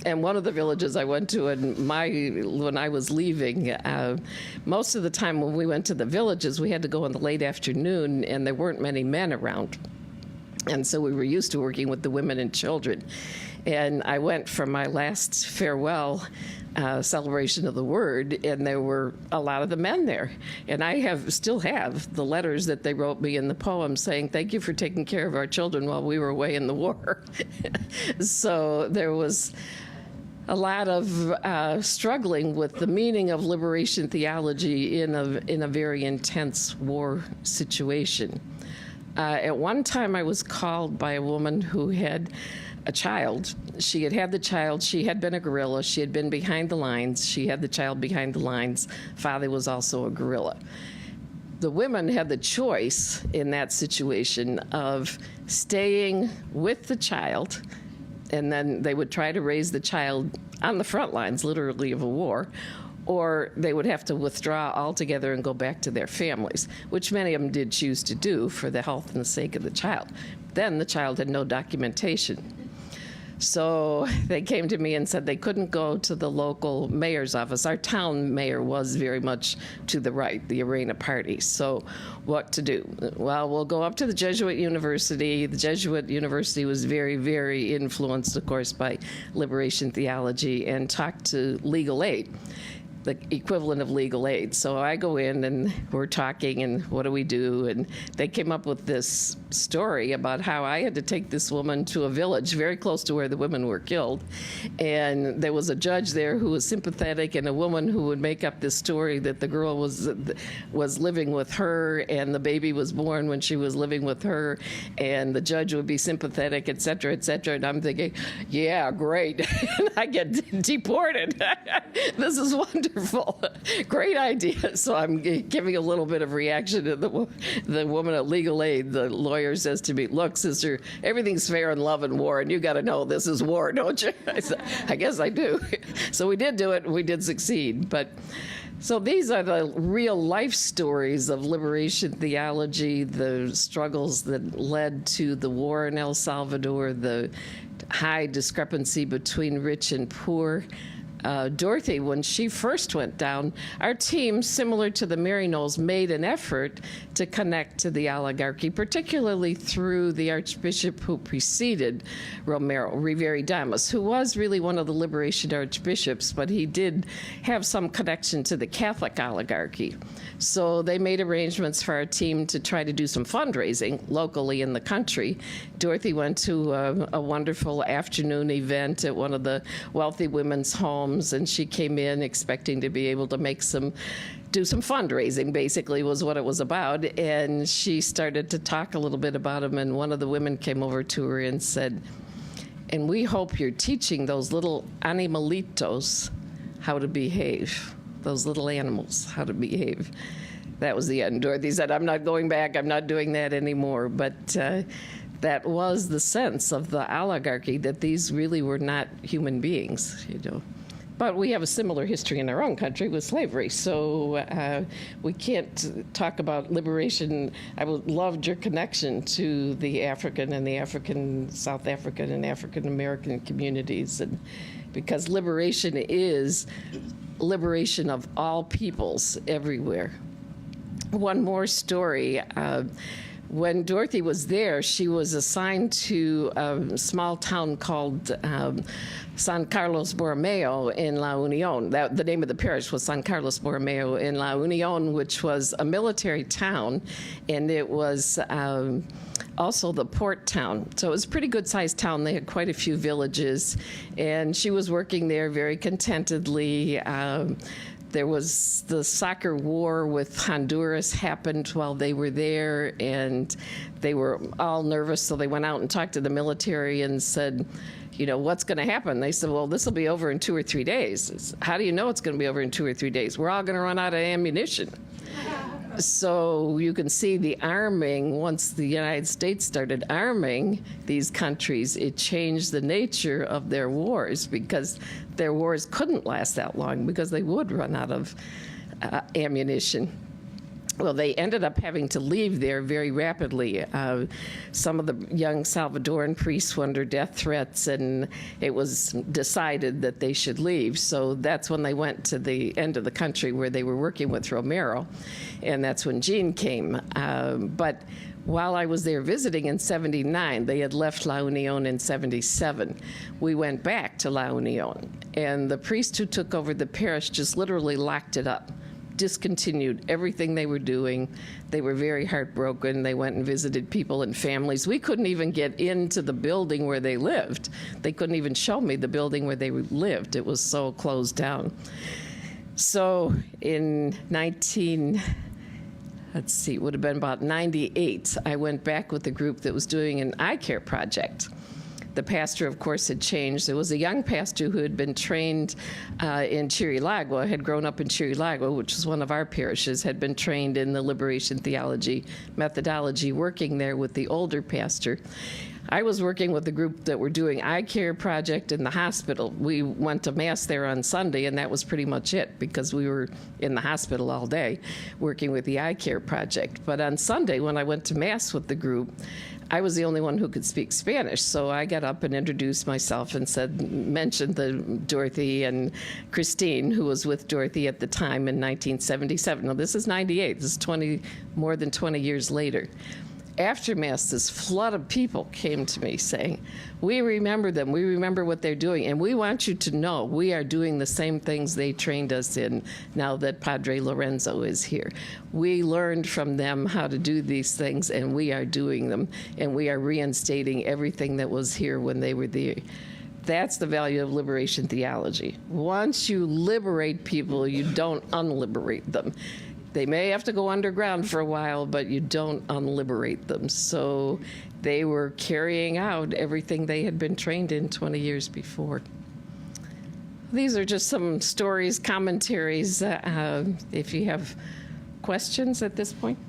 And one of the villages I went to, when I was leaving, most of the time when we went to the villages, we had to go in the late afternoon, and there weren't many men around. And so we were used to working with the women and children. And I went for my last farewell celebration of the word, and there were a lot of the men there. And I still have the letters that they wrote me in the poem saying, "Thank you for taking care of our children while we were away in the war." So there was a lot of struggling with the meaning of liberation theology in a very intense war situation. At one time, I was called by a woman who had a child. She had had the child. She had been a guerrilla. She had been behind the lines. She had the child behind the lines. Father was also a guerrilla. The women had the choice in that situation of staying with the child, and then they would try to raise the child on the front lines, literally, of a war, or they would have to withdraw altogether and go back to their families, which many of them did choose to do for the health and the sake of the child. Then the child had no documentation. So they came to me and said they couldn't go to the local mayor's office. Our town mayor was very much to the right, the Arena party. So what to do? Well, we'll go up to the Jesuit University. The Jesuit University was very, very influenced, of course, by liberation theology, and talk to legal aid, the equivalent of legal aid. So I go in and we're talking, and what do we do? And they came up with this story about how I had to take this woman to a village very close to where the women were killed. And there was a judge there who was sympathetic, and a woman who would make up this story that the girl was living with her, and the baby was born when she was living with her, and the judge would be sympathetic, et cetera, et cetera. And I'm thinking, yeah, great. And I get deported. This is wonderful. Great idea. So I'm giving a little bit of reaction to the woman at legal aid. The lawyer says to me, look, sister, everything's fair in love and war, and you got to know this is war, don't you? I said, I guess I do. So we did do it, and we did succeed. But so these are the real life stories of liberation theology, the struggles that led to the war in El Salvador, the high discrepancy between rich and poor. Dorothy, when she first went down, our team, similar to the Maryknolls, made an effort to connect to the oligarchy, particularly through the archbishop who preceded Romero, Riveri Damas, who was really one of the liberation archbishops, but he did have some connection to the Catholic oligarchy. So they made arrangements for our team to try to do some fundraising locally in the country. Dorothy went to a wonderful afternoon event at one of the wealthy women's homes, and she came in expecting to be able to do some fundraising, basically, was what it was about. And she started to talk a little bit about him, and one of the women came over to her and said, and we hope you're teaching those little animalitos how to behave, those little animals how to behave. That was the end. Dorothy said, I'm not going back, I'm not doing that anymore. But that was the sense of the oligarchy, that these really were not human beings, you know. But we have a similar history in our own country with slavery, so we can't talk about liberation. I loved your connection to the African and the South African and African American communities, and because liberation is liberation of all peoples everywhere. One more story. When Dorothy was there, she was assigned to a small town called San Carlos Borromeo in La Union. The name of the parish was San Carlos Borromeo in La Union, which was a military town, and it was also the port town. So it was a pretty good-sized town. They had quite a few villages, and she was working there very contentedly. There was the soccer war with Honduras happened while they were there, and they were all nervous, so they went out and talked to the military and said, you know, what's going to happen? They said, well, this will be over in 2 or 3 days. How do you know it's going to be over in 2 or 3 days? We're all going to run out of ammunition. So you can see the arming, once the United States started arming these countries, it changed the nature of their wars, because their wars couldn't last that long because they would run out of ammunition. Well, they ended up having to leave there very rapidly. Some of the young Salvadoran priests were under death threats, and it was decided that they should leave. So that's when they went to the end of the country where they were working with Romero, and that's when Jean came. But while I was there visiting in '79, they had left La Union in '77. We went back to La Union, and the priest who took over the parish just literally locked it up. discontinued everything they were doing. They were very heartbroken. They went and visited people and families. We couldn't even get into the building where they lived. They couldn't even show me the building where they lived. It was so closed down. So in it would have been about 98, I went back with a group that was doing an eye care project. The pastor, of course, had changed. There was a young pastor who had been trained in Chirilagua, had grown up in Chirilagua, which was one of our parishes, had been trained in the liberation theology methodology, working there with the older pastor. I was working with the group that were doing eye care project in the hospital. We went to Mass there on Sunday, and that was pretty much it, because we were in the hospital all day working with the eye care project. But on Sunday, when I went to Mass with the group, I was the only one who could speak Spanish, so I got up and introduced myself and mentioned Dorothy and Christine, who was with Dorothy at the time in 1977. Now, this is 98. This is more than 20 years later. After Mass, this flood of people came to me saying, we remember them, we remember what they're doing, and we want you to know we are doing the same things they trained us in now that Padre Lorenzo is here. We learned from them how to do these things, and we are doing them, and we are reinstating everything that was here when they were there. That's the value of liberation theology. Once you liberate people, you don't unliberate them. They may have to go underground for a while, but you don't unliberate them. So they were carrying out everything they had been trained in 20 years before. These are just some stories, commentaries, if you have questions at this point.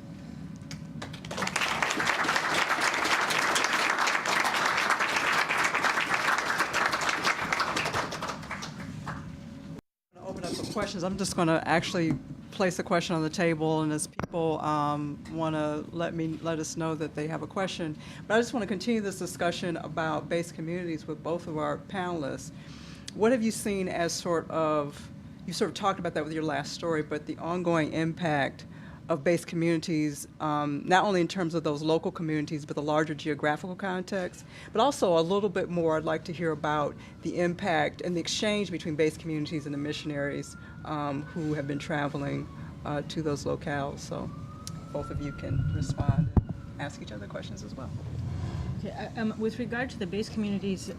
Open up for questions. I'm just going to actually place a question on the table, and as people want to let us know that they have a question. But I just want to continue this discussion about based communities with both of our panelists. What have you seen as you sort of talked about that with your last story, but the ongoing impact of based communities, not only in terms of those local communities, but the larger geographical context, but also a little bit more, I'd like to hear about the impact and the exchange between based communities and the missionaries who have been traveling to those locales. So both of you can respond and ask each other questions as well. Okay, with regard to the based communities,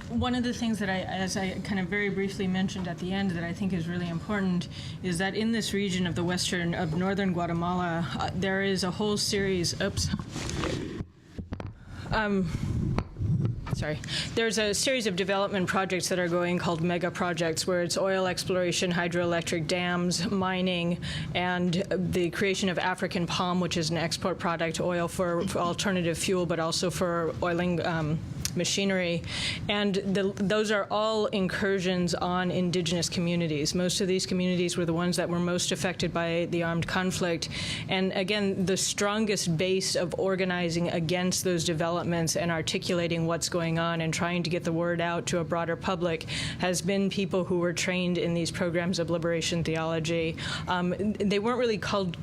one of the things that as I kind of very briefly mentioned at the end that I think is really important is that in this region of northern Guatemala, there is a whole series, there's a series of development projects that are going called mega projects, where it's oil exploration, hydroelectric dams, mining, and the creation of African palm, which is an export product, oil for alternative fuel, but also for oiling machinery. And those are all incursions on indigenous communities. Most of these communities were the ones that were most affected by the armed conflict. And again, the strongest base of organizing against those developments and articulating what's going on and trying to get the word out to a broader public has been people who were trained in these programs of liberation theology. They weren't really called,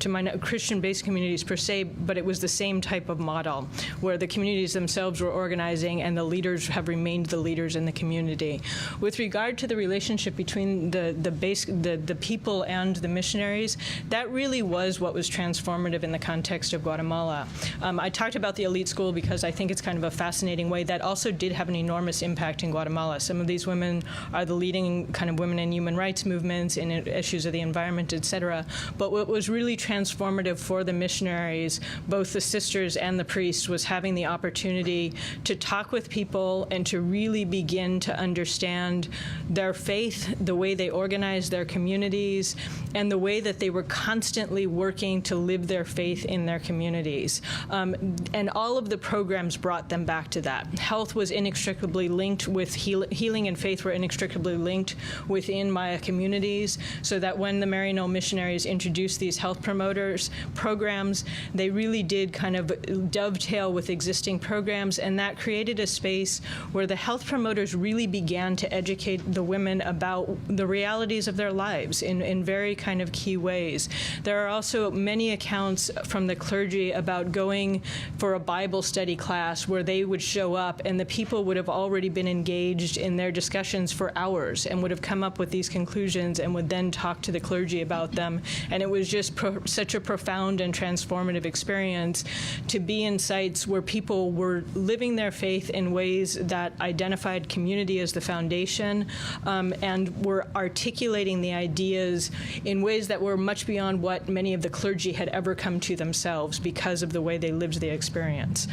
to my Christian-based communities per se, but it was the same type of model, where the communities themselves were organizing and the leaders have remained the leaders in the community. With regard to the relationship between the people and the missionaries, that really was what was transformative in the context of Guatemala. I talked about the elite school because I think it's kind of a fascinating way that also did have an enormous impact in Guatemala. Some of these women are the leading kind of women in human rights movements, in issues of the environment, et cetera. But what was really transformative for the missionaries, both the sisters and the priests, was having the opportunity to talk with people and to really begin to understand their faith, the way they organized their communities, and the way that they were constantly working to live their faith in their communities. And all of the programs brought them back to that. Health was inextricably linked with healing and faith were inextricably linked within Maya communities, so that when the Maryknoll missionaries introduced these health programs, they really did kind of dovetail with existing programs, and that created a space where the health promoters really began to educate the women about the realities of their lives in very kind of key ways. There are also many accounts from the clergy about going for a Bible study class where they would show up and the people would have already been engaged in their discussions for hours and would have come up with these conclusions and would then talk to the clergy about them. And it was just such a profound and transformative experience to be in sites where people were living their faith in ways that identified community as the foundation, and were articulating the ideas in ways that were much beyond what many of the clergy had ever come to themselves because of the way they lived the experience.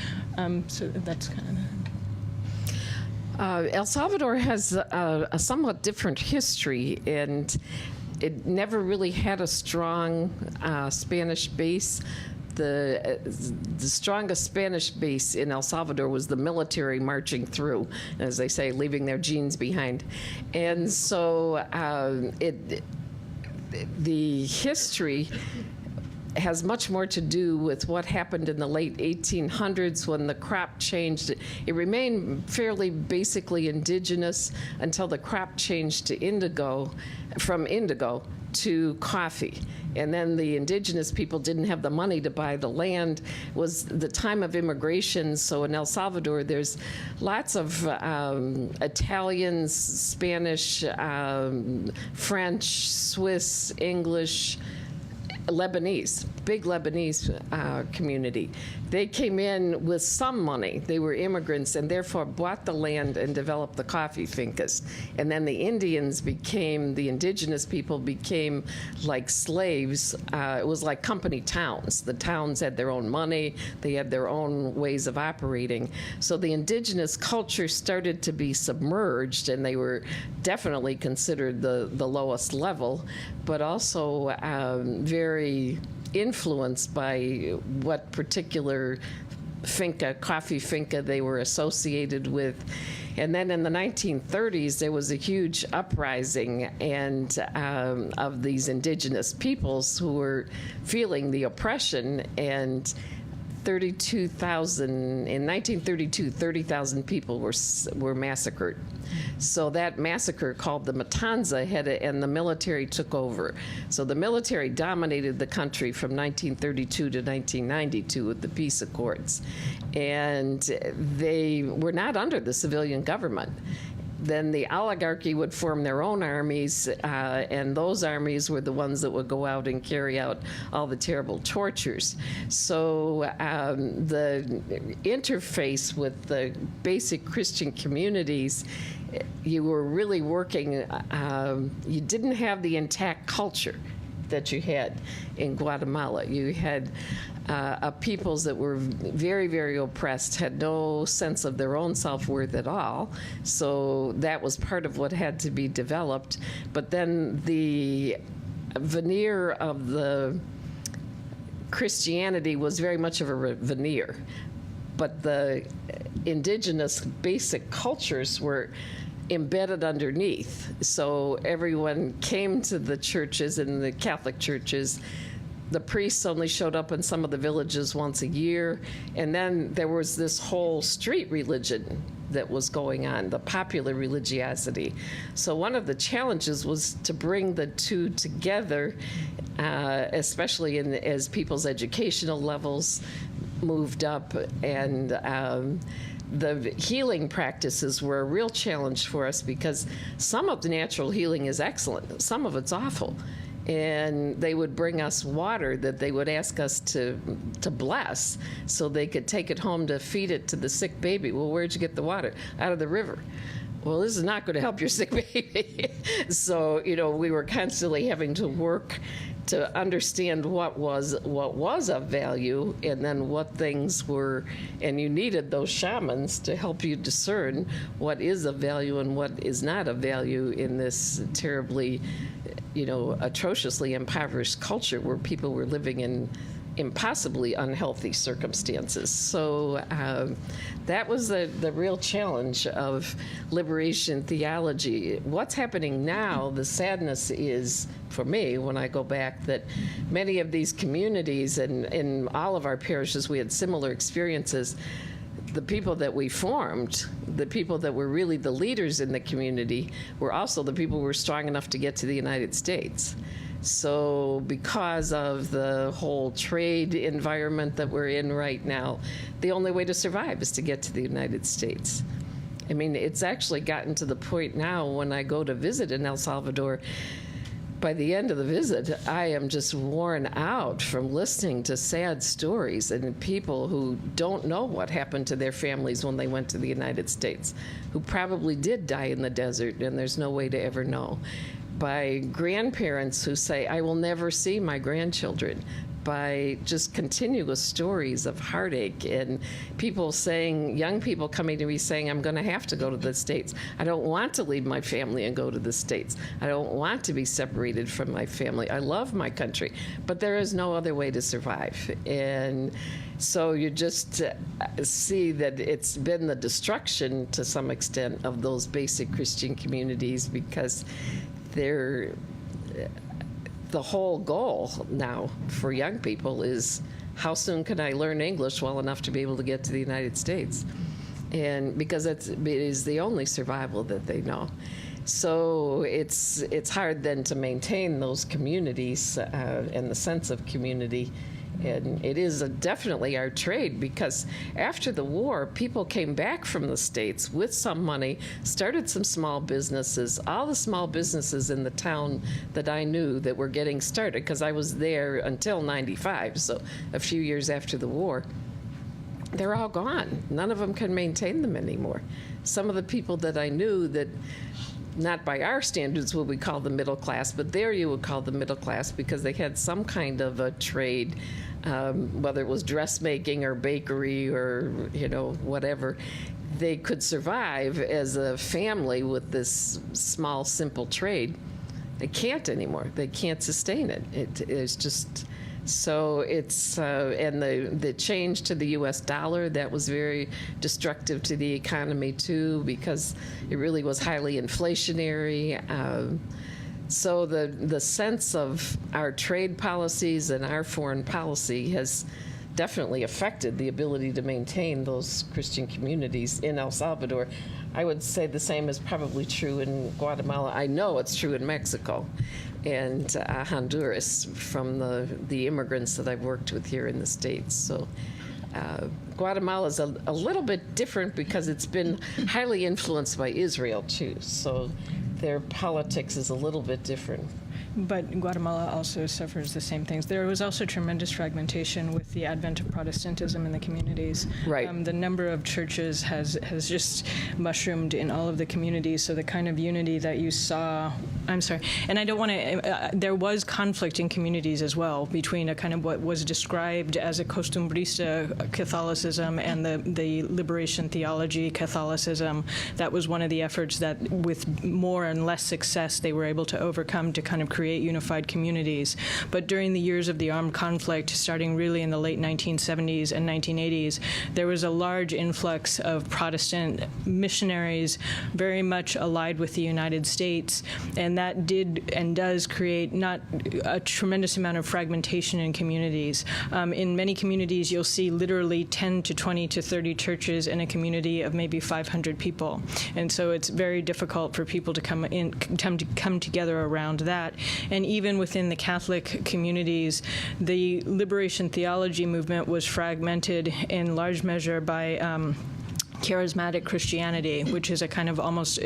So that's kind of... El Salvador has a somewhat different history, and it never really had a strong Spanish base. The strongest Spanish base in El Salvador was the military marching through, as they say, leaving their genes behind. And so the history has much more to do with what happened in the late 1800s when the crop changed. It remained fairly basically indigenous until the crop changed to from indigo to coffee. And then the indigenous people didn't have the money to buy the land. It was the time of immigration, so in El Salvador there's lots of Italians, Spanish, French, Swiss, English, Lebanese, big Lebanese community. They came in with some money. They were immigrants and therefore bought the land and developed the coffee fincas. And then the Indians the indigenous people became like slaves. It was like company towns. The towns had their own money. They had their own ways of operating. So the indigenous culture started to be submerged, and they were definitely considered the lowest level, but also very influenced by what particular coffee finca they were associated with. And then in the 1930s, there was a huge uprising of these indigenous peoples who were feeling the oppression, and 30,000 people were massacred. So that massacre, called the Matanza, and the military took over. So the military dominated the country from 1932 to 1992 with the peace accords. And they were not under the civilian government. Then the oligarchy would form their own armies, and those armies were the ones that would go out and carry out all the terrible tortures. So the interface with the basic Christian communities, you were really working, you didn't have the intact culture that you had in Guatemala. You had peoples that were very, very oppressed, had no sense of their own self-worth at all. So that was part of what had to be developed. But then the veneer of the Christianity was very much of a veneer. But the indigenous basic cultures were embedded underneath. So everyone came to the churches, and the Catholic churches. The priests only showed up in some of the villages once a year. And then there was this whole street religion that was going on, the popular religiosity. So one of the challenges was to bring the two together, especially as people's educational levels moved up, and the healing practices were a real challenge for us, because some of the natural healing is excellent, some of it's awful. And they would bring us water that they would ask us to bless so they could take it home to feed it to the sick baby. Well, where'd you get the water? Out of the river. Well, this is not going to help your sick baby. So, we were constantly having to work to understand what was of value, and then what things were, and you needed those shamans to help you discern what is of value and what is not of value in this terribly, atrociously impoverished culture where people were living in impossibly unhealthy circumstances. So that was the real challenge of liberation theology. What's happening now, the sadness is, for me, when I go back, that many of these communities, and in all of our parishes we had similar experiences, the people that we formed, the people that were really the leaders in the community, were also the people who were strong enough to get to the United States. So because of the whole trade environment that we're in right now, the only way to survive is to get to the United States. I mean, it's actually gotten to the point now when I go to visit in El Salvador, by the end of the visit, I am just worn out from listening to sad stories and people who don't know what happened to their families when they went to the United States, who probably did die in the desert, and there's no way to ever know. By grandparents who say, I will never see my grandchildren. By just continuous stories of heartache and people saying, young people coming to me saying, I'm going to have to go to the States. I don't want to leave my family and go to the States. I don't want to be separated from my family. I love my country, but there is no other way to survive. And so you just see that it's been the destruction to some extent of those basic Christian communities, because they're the whole goal now for young people is, how soon can I learn English well enough to be able to get to the United States? And because it is the only survival that they know. So it's hard then to maintain those communities and the sense of community. And it is definitely our trade, because after the war, people came back from the States with some money, started some small businesses. All the small businesses in the town that I knew that were getting started, because I was there until '95, so a few years after the war, they're all gone. None of them can maintain them anymore. Some of the people that I knew that, not by our standards would we call the middle class, but there you would call the middle class because they had some kind of a trade, whether it was dressmaking or bakery or, whatever. They could survive as a family with this small, simple trade. They can't anymore. They can't sustain it. It's just... So it's, and the change to the U.S. dollar, that was very destructive to the economy too, because it really was highly inflationary. So the sense of our trade policies and our foreign policy has definitely affected the ability to maintain those Christian communities in El Salvador. I would say the same is probably true in Guatemala. I know it's true in Mexico and Honduras from the immigrants that I've worked with here in the States. So Guatemala is a little bit different because it's been highly influenced by Israel too. So their politics is a little bit different. But Guatemala also suffers the same things. There was also tremendous fragmentation with the advent of Protestantism in the communities. Right. The number of churches has just mushroomed in all of the communities, so the kind of unity that you saw, I'm sorry, and I don't want to, there was conflict in communities as well between a kind of what was described as a costumbrista Catholicism and the liberation theology Catholicism. That was one of the efforts that with more and less success they were able to overcome to kind of create unified communities. But during the years of the armed conflict, starting really in the late 1970s and 1980s, there was a large influx of Protestant missionaries very much allied with the United States, and that did and does create not a tremendous amount of fragmentation in communities. In many communities, you'll see literally 10 to 20 to 30 churches in a community of maybe 500 people. And so it's very difficult for people to come together around that. And even within the Catholic communities, the liberation theology movement was fragmented in large measure by charismatic Christianity, which is a kind of almost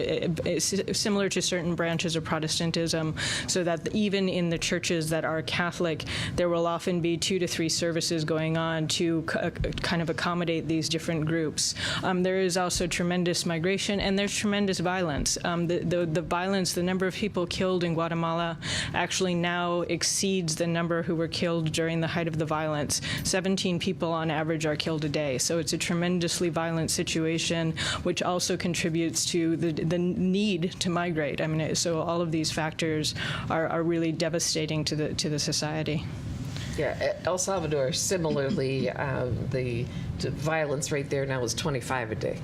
similar to certain branches of Protestantism, so that even in the churches that are Catholic, there will often be 2 to 3 services going on to kind of accommodate these different groups. There is also tremendous migration, and there's tremendous violence. The violence, the number of people killed in Guatemala actually now exceeds the number who were killed during the height of the violence. 17 people on average are killed a day, so it's a tremendously violent situation, which also contributes to the need to migrate. I mean, so all of these factors are really devastating to the society. Yeah, El Salvador, similarly, the violence rate there now is 25 a day.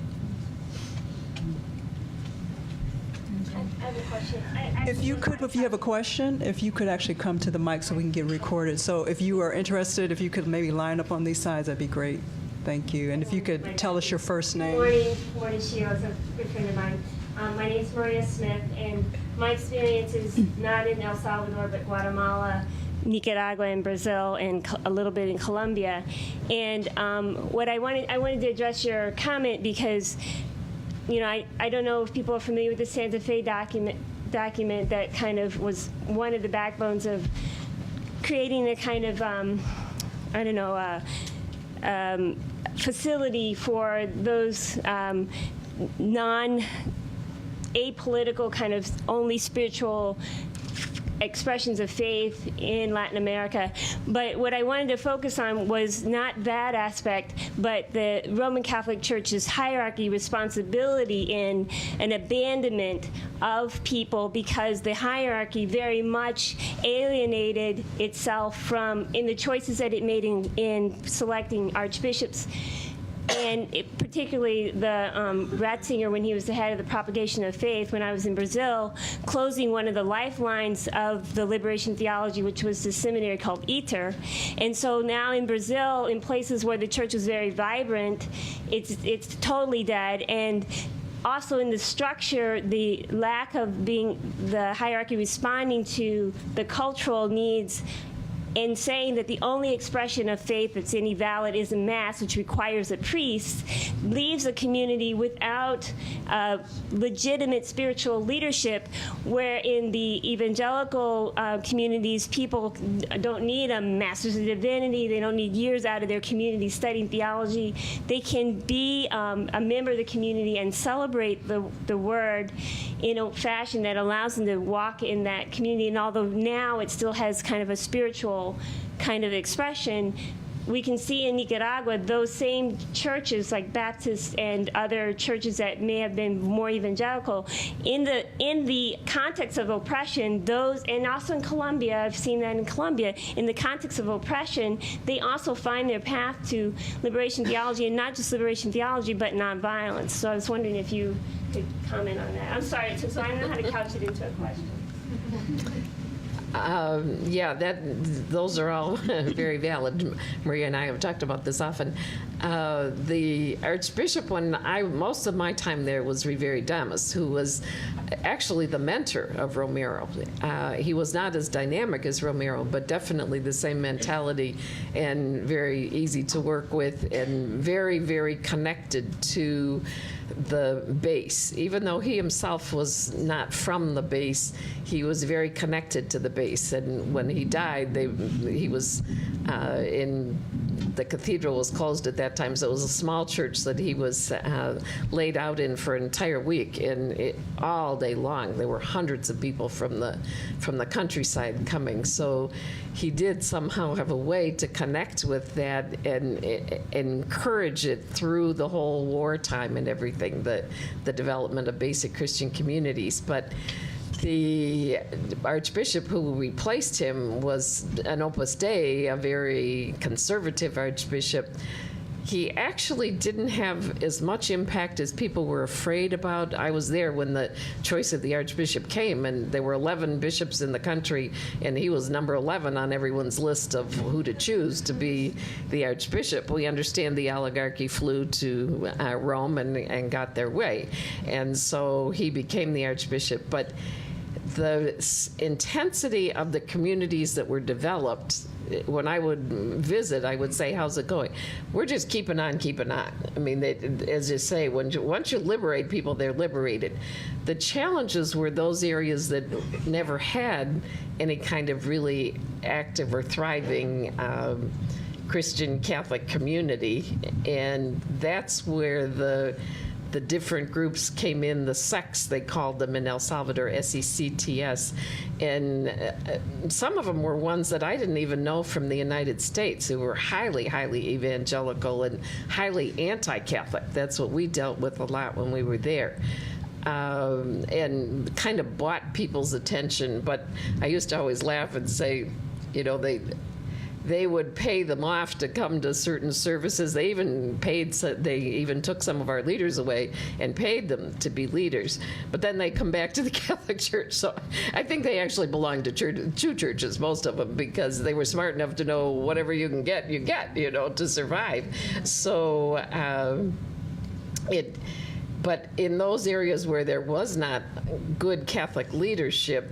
I have a question. If you have a question, if you could actually come to the mic so we can get recorded. So if you are interested, if you could maybe line up on these sides, that'd be great. Thank you. And if you could tell us your first name. Morning, Sheila. It's a good friend of mine. My name is Maria Smith, and my experience is not in El Salvador, but Guatemala, Nicaragua, and Brazil, and a little bit in Colombia. And what I wanted to address your comment because, you know, I don't know if people are familiar with the Santa Fe document that kind of was one of the backbones of creating a kind of facility for those non-apolitical kind of only spiritual expressions of faith in Latin America. But what I wanted to focus on was not that aspect, but the Roman Catholic Church's hierarchy responsibility in an abandonment of people, because the hierarchy very much alienated itself from in the choices that it made in selecting archbishops. And particularly the Ratzinger, when he was the head of the propagation of faith, when I was in Brazil, closing one of the lifelines of the liberation theology, which was the seminary called ITER. And so now in Brazil, in places where the church was very vibrant, it's totally dead. And also in the structure, the lack of the hierarchy responding to the cultural needs and saying that the only expression of faith that's any valid is a mass, which requires a priest, leaves a community without legitimate spiritual leadership, where in the evangelical communities, people don't need a master's of divinity, they don't need years out of their community studying theology. They can be a member of the community and celebrate the word in a fashion that allows them to walk in that community. And although now it still has kind of a spiritual kind of expression, we can see in Nicaragua those same churches like Baptists and other churches that may have been more evangelical in the context of oppression. Those, and also in Colombia, I've seen that in Colombia, in the context of oppression, they also find their path to liberation theology, and not just liberation theology, but nonviolence. So I was wondering if you could comment on that. I'm sorry, so I don't know how to couch it into a question. Those are all very valid. Maria and I have talked about this often. The Archbishop, most of my time there was Rivera Damas, who was actually the mentor of Romero. He was not as dynamic as Romero, but definitely the same mentality and very easy to work with and very, very connected to the base. Even though he himself was not from the base, he was very connected to the base. And when he died, he was the cathedral was closed at that time, so it was a small church that he was laid out in for an entire week, and all day long there were hundreds of people from the countryside coming. So he did somehow have a way to connect with that and encourage it through the whole wartime and everything, the development of basic Christian communities. But the Archbishop who replaced him was an Opus Dei, a very conservative Archbishop. He actually didn't have as much impact as people were afraid about. I was there when the choice of the Archbishop came, and there were 11 bishops in the country, and he was number 11 on everyone's list of who to choose to be the Archbishop. We understand the oligarchy flew to Rome and got their way, and so he became the Archbishop. But the intensity of the communities that were developed, when I would visit, I would say, how's it going? We're just keeping on, keeping on. I mean, as you say, once you liberate people, they're liberated. The challenges were those areas that never had any kind of really active or thriving Christian Catholic community, and that's where the different groups came in, the sects, they called them in El Salvador, SECTS. And some of them were ones that I didn't even know from the United States, who were highly, highly evangelical and highly anti-Catholic. That's what we dealt with a lot when we were there. And kind of bought people's attention. But I used to always laugh and say, you know, they would pay them off to come to certain services. They even took some of our leaders away and paid them to be leaders. But then they come back to the Catholic Church. So I think they actually belonged to two churches, most of them, because they were smart enough to know whatever you can get, to survive. So but in those areas where there was not good Catholic leadership,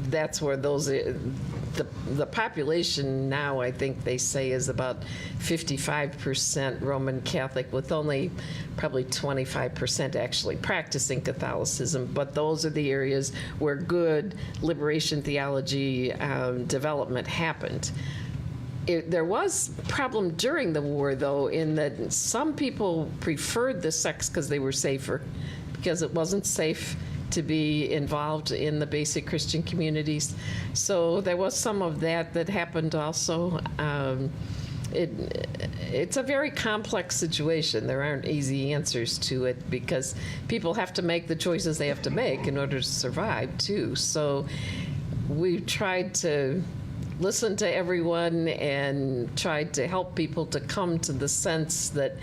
that's where the population now, I think they say, is about 55% Roman Catholic, with only probably 25% actually practicing Catholicism. But those are the areas where good liberation theology development happened. There was a problem during the war, though, in that some people preferred the sects because they were safer, because it wasn't safe to be involved in the basic Christian communities. So there was some of that happened also. It's a very complex situation. There aren't easy answers to it because people have to make the choices they have to make in order to survive, too. So we tried to listen to everyone and tried to help people to come to the sense that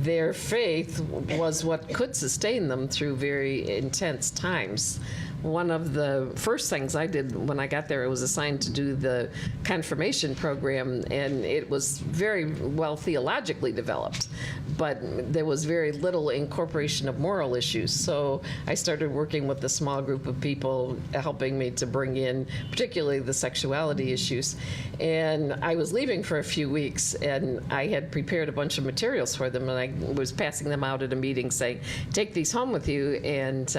their faith was what could sustain them through very intense times. One of the first things I did when I got there, I was assigned to do the confirmation program, and it was very well theologically developed, but there was very little incorporation of moral issues. So I started working with a small group of people, helping me to bring in particularly the sexuality issues. And I was leaving for a few weeks, and I had prepared a bunch of materials for them, and I was passing them out at a meeting saying, take these home with you and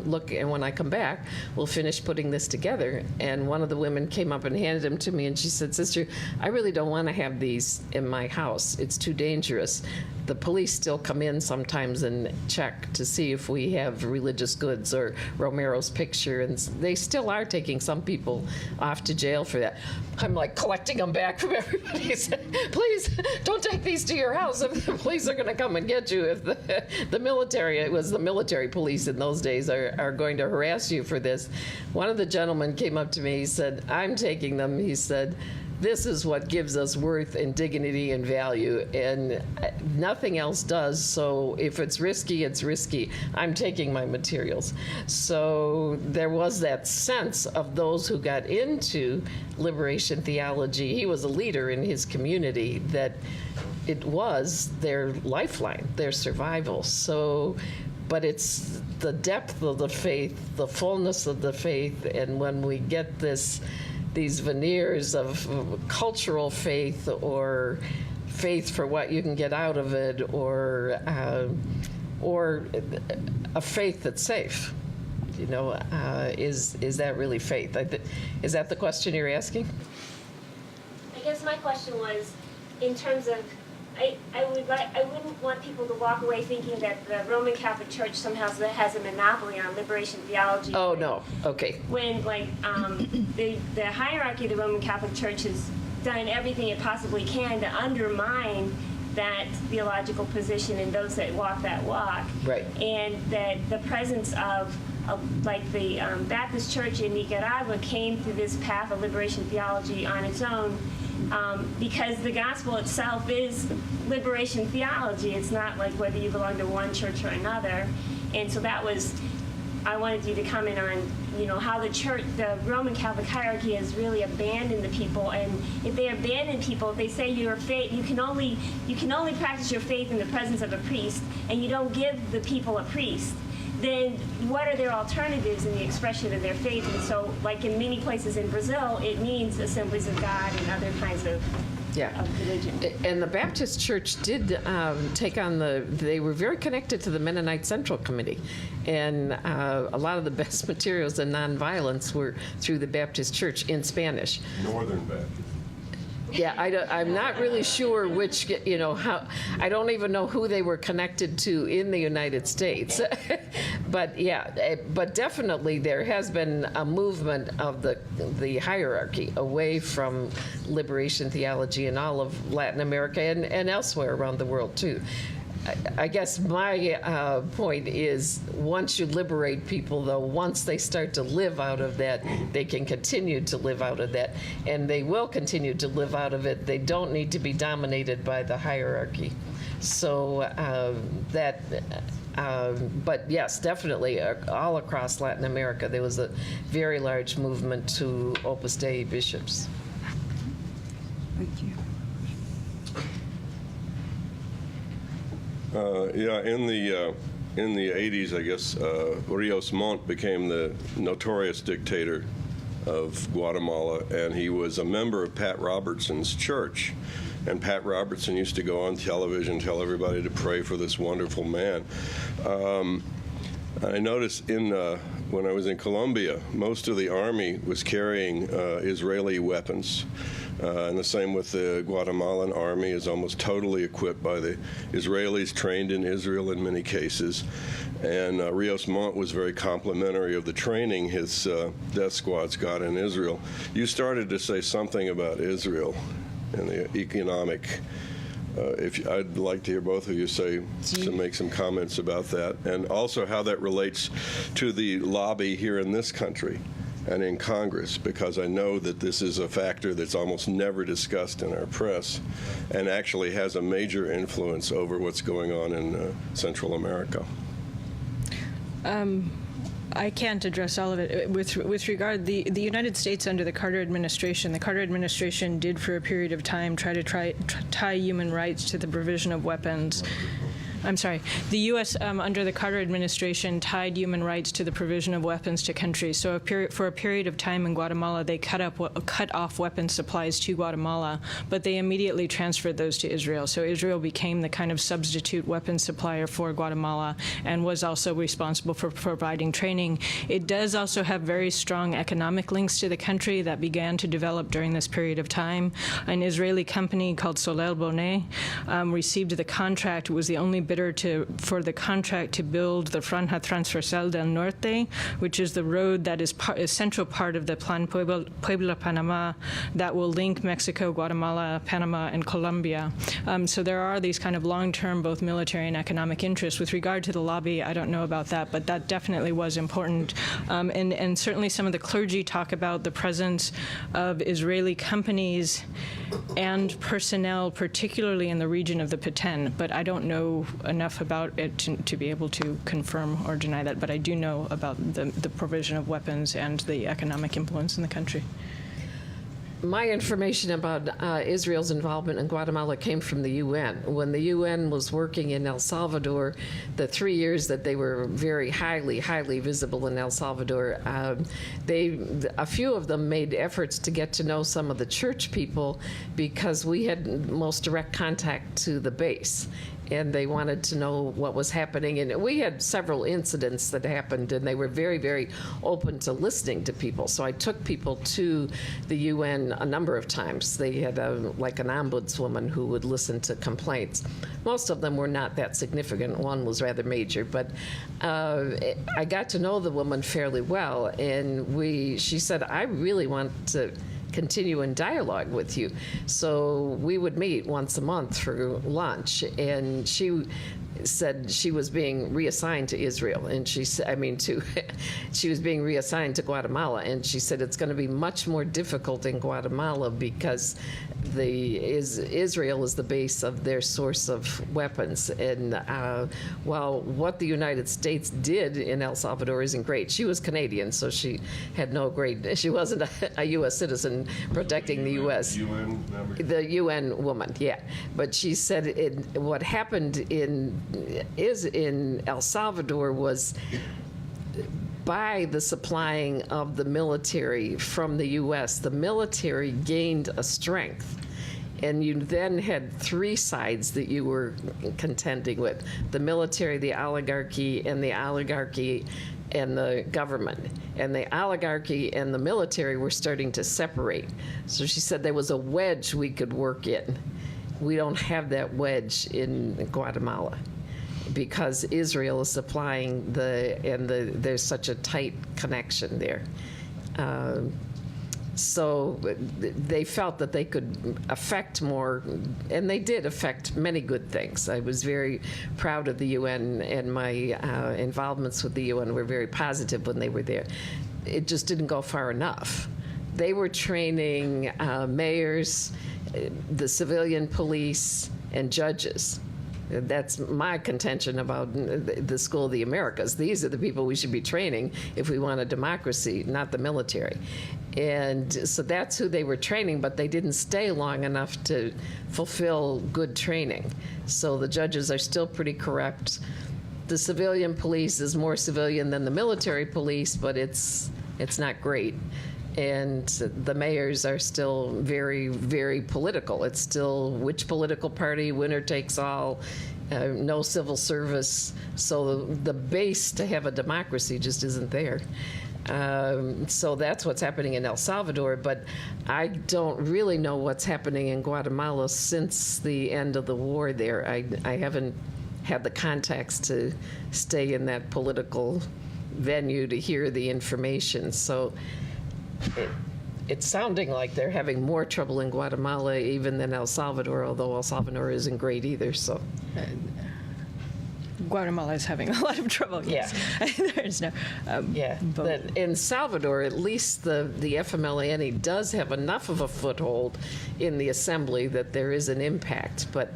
look, and when I come back, we'll finish putting this together. And one of the women came up and handed them to me, and she said, Sister, I really don't want to have these in my house. It's too dangerous. The police still come in sometimes and check to see if we have religious goods or Romero's picture, and they still are taking some people off to jail for that. I'm like collecting them back from everybody. Said, please don't take these to your house. If the police are going to come and get you, if the military, it was the military police in those days, are going to harass you for this. One of the gentlemen came up to me, he said, I'm taking them. He said, this is what gives us worth and dignity and value, and nothing else does. So if it's risky, it's risky. I'm taking my materials. So there was that sense of those who got into liberation theology. He was a leader in his community, that it was their lifeline, their survival. So, but it's the depth of the faith, the fullness of the faith, and when we get these veneers of cultural faith or faith for what you can get out of it, or a faith that's safe, is that really faith? Is that the question you're asking? I guess my question was, in terms of, I wouldn't want people to walk away thinking that the Roman Catholic Church somehow has a monopoly on liberation theology. Oh, no. Okay. When, the hierarchy of the Roman Catholic Church has done everything it possibly can to undermine that theological position in those that walk that walk. Right. And that the presence of the Baptist Church in Nicaragua came through this path of liberation theology on its own, because the gospel itself is liberation theology. It's not like whether you belong to one church or another. And so I wanted you to comment on, how the Roman Catholic hierarchy has really abandoned the people. And if they abandon people, if they say your faith, you can only practice your faith in the presence of a priest, and you don't give the people a priest, then what are their alternatives in the expression of their faith? And so, like in many places in Brazil, it means Assemblies of God and other kinds of religion. And the Baptist Church did take on they were very connected to the Mennonite Central Committee. And a lot of the best materials in nonviolence were through the Baptist Church in Spanish. Northern Baptist. Yeah, I'm not really sure which, how, I don't even know who they were connected to in the United States. But but definitely there has been a movement of the hierarchy away from liberation theology in all of Latin America and elsewhere around the world too. I guess my point is, once you liberate people, though, once they start to live out of that, they can continue to live out of that, and they will continue to live out of it. They don't need to be dominated by the hierarchy. So but yes, definitely, all across Latin America, there was a very large movement to Opus Dei bishops. Thank you. Yeah, in the 80s, I guess, Rios Montt became the notorious dictator of Guatemala, and he was a member of Pat Robertson's church. And Pat Robertson used to go on television, tell everybody to pray for this wonderful man. I noticed when I was in Colombia, most of the army was carrying Israeli weapons. And the same with the Guatemalan army is almost totally equipped by the Israelis, trained in Israel in many cases. And Rios Montt was very complimentary of the training his death squads got in Israel. You started to say something about Israel and the economic. I'd like to hear both of you make some comments about that, and also how that relates to the lobby here in this country and in Congress, because I know that this is a factor that's almost never discussed in our press and actually has a major influence over what's going on in Central America. I can't address all of it. With regard, the United States under the Carter administration did for a period of time try to tie human rights to the provision of weapons. I'm sorry. The U.S. Under the Carter administration tied human rights to the provision of weapons to countries. So for a period of time in Guatemala, they cut off weapons supplies to Guatemala, but they immediately transferred those to Israel. So Israel became the kind of substitute weapons supplier for Guatemala and was also responsible for providing training. It does also have very strong economic links to the country that began to develop during this period of time. An Israeli company called Soleil Bonnet received the contract. It was the only bidder for the contract to build the Franja Transversal del Norte, which is the road that is a central part of the Plan Puebla-Panama that will link Mexico, Guatemala, Panama, and Colombia. So there are these kind of long-term both military and economic interests. With regard to the lobby, I don't know about that, but that definitely was important. And certainly some of the clergy talk about the presence of Israeli companies and personnel, particularly in the region of the Petén, but I don't know enough about it to be able to confirm or deny that, but I do know about the provision of weapons and the economic influence in the country. My information about Israel's involvement in Guatemala came from the UN. When the UN was working in El Salvador, the 3 years that they were very highly visible in El Salvador, a few of them made efforts to get to know some of the church people because we had most direct contact to the base. And they wanted to know what was happening. And we had several incidents that happened, and they were very open to listening to people. So I took people to the UN a number of times. They had like an ombudswoman who would listen to complaints. Most of them were not that significant. One was rather major. But I got to know the woman fairly well, and she said, I really want to continue in dialogue with you. So we would meet once a month for lunch, and she said she was being reassigned to Israel, and she was being reassigned to Guatemala, and she said it's going to be much more difficult in Guatemala because Israel is the base of their source of weapons. And while what the United States did in El Salvador isn't great, she was Canadian, so she had she wasn't a U.S. citizen protecting the U.S. UN member? The UN woman, yeah. But she said what happened in El Salvador was by the supplying of the military from the U.S., the military gained a strength. And you then had three sides that you were contending with: the military, the oligarchy, and the government. And the oligarchy and the military were starting to separate. So she said there was a wedge we could work in. We don't have that wedge in Guatemala, because Israel is supplying there's such a tight connection there. So they felt that they could affect more, and they did affect many good things. I was very proud of the UN, and my involvements with the UN were very positive when they were there. It just didn't go far enough. They were training mayors, the civilian police, and judges. That's my contention about the School of the Americas. These are the people we should be training if we want a democracy, not the military. And so that's who they were training, but they didn't stay long enough to fulfill good training. So the judges are still pretty corrupt. The civilian police is more civilian than the military police, but it's not great. And the mayors are still very, very political. It's still which political party, winner takes all, no civil service. So the base to have a democracy just isn't there. So that's what's happening in El Salvador, but I don't really know what's happening in Guatemala since the end of the war there. I haven't had the contacts to stay in that political venue to hear the information. So it's sounding like they're having more trouble in Guatemala even than El Salvador, although El Salvador isn't great either. So Guatemala is having a lot of trouble. Yes. Yeah. There's no. But in Salvador, at least the FMLN does have enough of a foothold in the assembly that there is an impact. But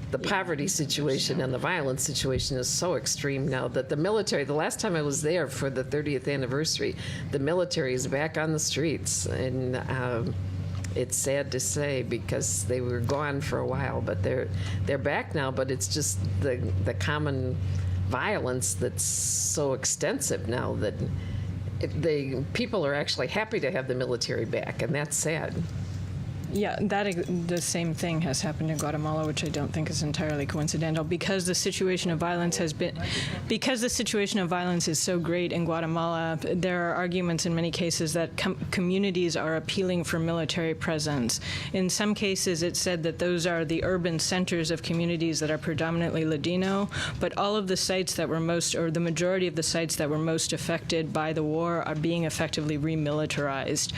the poverty situation and the violence situation is so extreme now that the military, the last time I was there for the 30th anniversary, the military is back on the streets. And it's sad to say because they were gone for a while, but they're back now. But it's just the common violence that's so extensive now that people are actually happy to have the military back, and that's sad. Yeah, the same thing has happened in Guatemala, which I don't think is entirely coincidental. Because the situation of violence is so great in Guatemala, there are arguments in many cases that communities are appealing for military presence. In some cases, it's said that those are the urban centers of communities that are predominantly Ladino, but all of the sites that were the majority of the sites that were most affected by the war are being effectively remilitarized.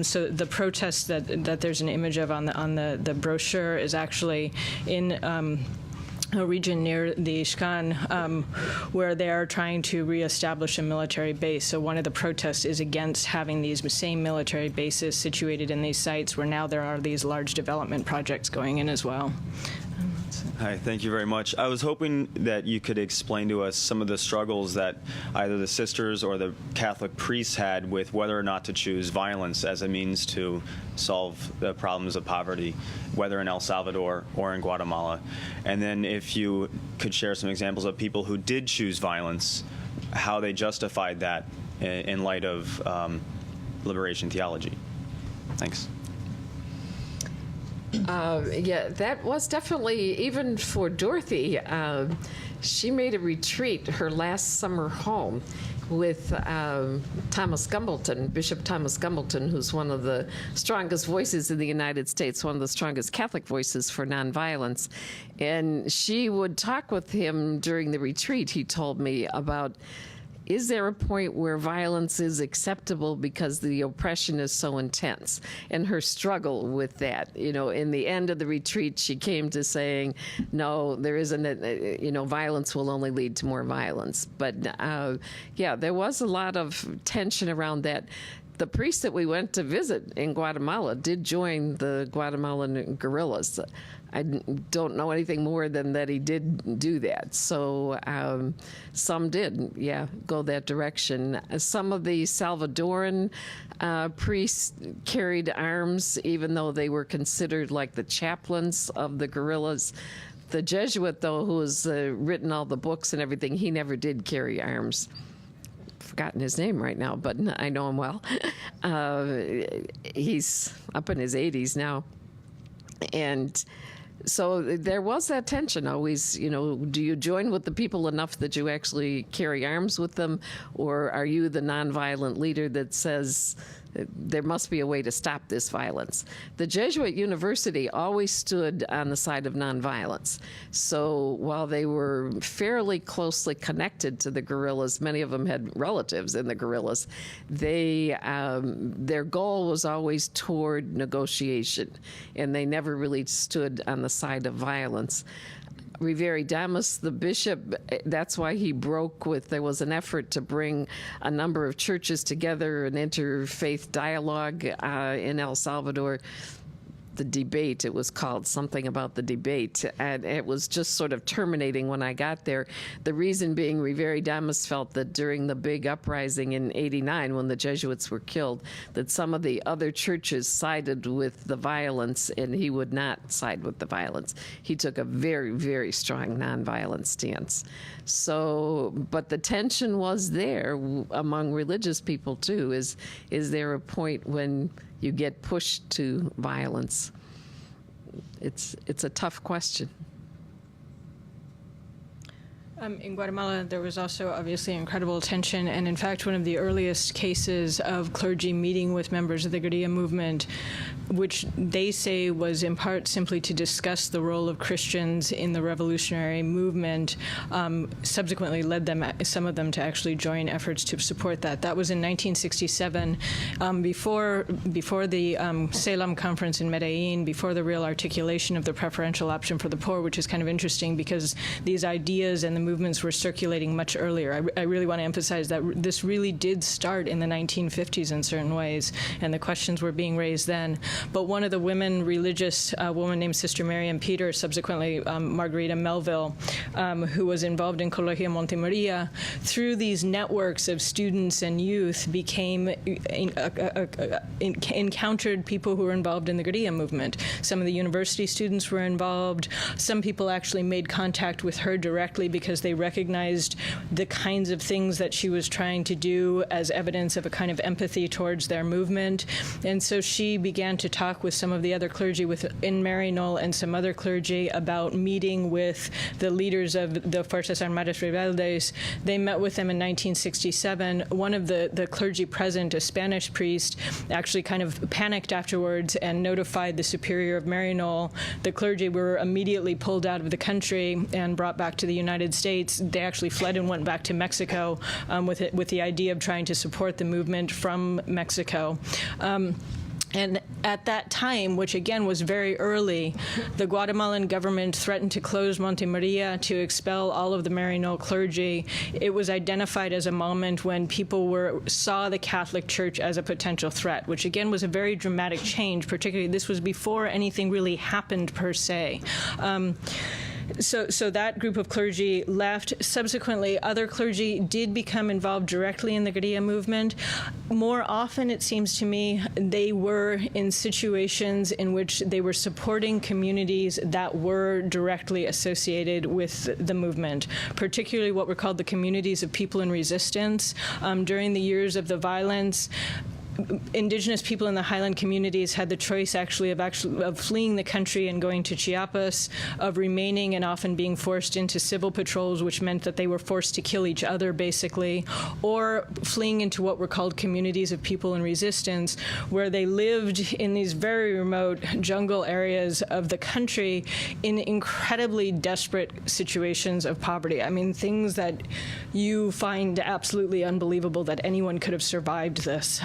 So the protests that there's an image of on the brochure is actually in a region near the Ixcan, where they are trying to reestablish a military base. So one of the protests is against having these same military bases situated in these sites where now there are these large development projects going in as well. Hi, thank you very much. I was hoping that you could explain to us some of the struggles that either the sisters or the Catholic priests had with whether or not to choose violence as a means to solve the problems of poverty, whether in El Salvador or in Guatemala. And then if you could share some examples of people who did choose violence, how they justified that in light of liberation theology. Thanks. Yeah, that was definitely, even for Dorothy, she made a retreat her last summer home with Thomas Gumbleton, Bishop Thomas Gumbleton, who's one of the strongest voices in the United States, one of the strongest Catholic voices for nonviolence. And she would talk with him during the retreat, he told me, about, is there a point where violence is acceptable because the oppression is so intense? And her struggle with that, in the end of the retreat, she came to saying, no, there isn't, violence will only lead to more violence. But there was a lot of tension around that. The priest that we went to visit in Guatemala did join the Guatemalan guerrillas. I don't know anything more than that he did do that. So some did, go that direction. Some of the Salvadoran priests carried arms, even though they were considered like the chaplains of the guerrillas. The Jesuit, though, who has written all the books and everything, he never did carry arms. Forgotten his name right now, but I know him well. He's up in his 80s now. And so there was that tension always, do you join with the people enough that you actually carry arms with them, or are you the nonviolent leader that says there must be a way to stop this violence. The Jesuit University always stood on the side of nonviolence. So while they were fairly closely connected to the guerrillas, many of them had relatives in the guerrillas, their goal was always toward negotiation, and they never really stood on the side of violence. Riveri Damas, the bishop, that's why he broke with, there was an effort to bring a number of churches together, an interfaith dialogue in El Salvador. The debate, it was called something about the debate, and it was just sort of terminating when I got there. The reason being Riveri Damas felt that during the big uprising in '89, when the Jesuits were killed, that some of the other churches sided with the violence, and he would not side with the violence. He took a very, very strong nonviolent stance. So, but the tension was there among religious people too. Is there a point when you get pushed to violence? It's a tough question. In Guatemala, there was also obviously incredible tension, and in fact, one of the earliest cases of clergy meeting with members of the guerrilla movement, which they say was in part simply to discuss the role of Christians in the revolutionary movement, subsequently led some of them to actually join efforts to support that. That was in 1967, before the Salem conference in Medellin, before the real articulation of the preferential option for the poor, which is kind of interesting because these ideas and the movements were circulating much earlier. I really want to emphasize that this really did start in the 1950s in certain ways, and the questions were being raised then. But one of the women, religious woman named Sister Miriam Peter, subsequently Margarita Melville, who was involved in Colegio Montemaria, through these networks of students and youth encountered people who were involved in the guerrilla movement. Some of the university students were involved. Some people actually made contact with her directly because they recognized the kinds of things that she was trying to do as evidence of a kind of empathy towards their movement. And so she began to talk with some of the other clergy in Maryknoll and some other clergy about meeting with the leaders of the Fuerzas Armadas Rebeldes. They met with them in 1967. One of the clergy present, a Spanish priest, actually kind of panicked afterwards and notified the superior of Maryknoll. The clergy were immediately pulled out of the country and brought back to the United States. They actually fled and went back to Mexico with the idea of trying to support the movement from Mexico. And at that time, which again was very early, the Guatemalan government threatened to close Montemaria, to expel all of the Maryknoll clergy. It was identified as a moment when people saw the Catholic Church as a potential threat, which again was a very dramatic change, particularly this was before anything really happened per se. So that group of clergy left. Subsequently, other clergy did become involved directly in the guerrilla movement. More often, it seems to me, they were in situations in which they were supporting communities that were directly associated with the movement, particularly what were called the communities of people in resistance. During the years of the violence, indigenous people in the highland communities had the choice of fleeing the country and going to Chiapas, of remaining and often being forced into civil patrols, which meant that they were forced to kill each other, basically, or fleeing into what were called communities of people in resistance, where they lived in these very remote jungle areas of the country in incredibly desperate situations of poverty. I mean, things that you find absolutely unbelievable that anyone could have survived this.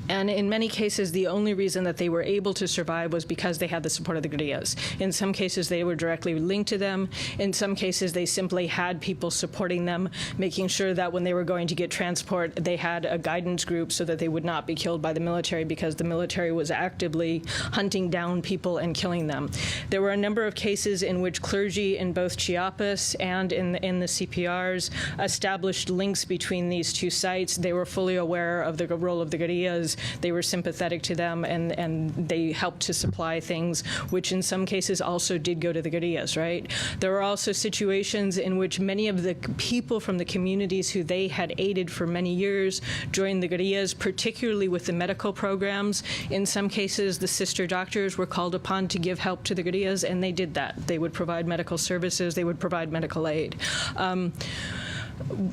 And in many cases, the only reason that they were able to survive was because they had the support of the guerrillas. In some cases, they were directly linked to them. In some cases, they simply had people supporting them, making sure that when they were going to get transport, they had a guidance group so that they would not be killed by the military, because the military was actively hunting down people and killing them. There were a number of cases in which clergy in both Chiapas and in the CPRs established links between these two sites. They were fully aware of the role of the guerrillas. They were sympathetic to them, and they helped to supply things, which in some cases also did go to the guerrillas, right? There were also situations in which many of the people from the communities who they had aided for many years joined the guerrillas, particularly with the medical programs. In some cases, the sister doctors were called upon to give help to the guerrillas, and they did that. They would provide medical services. They would provide medical aid.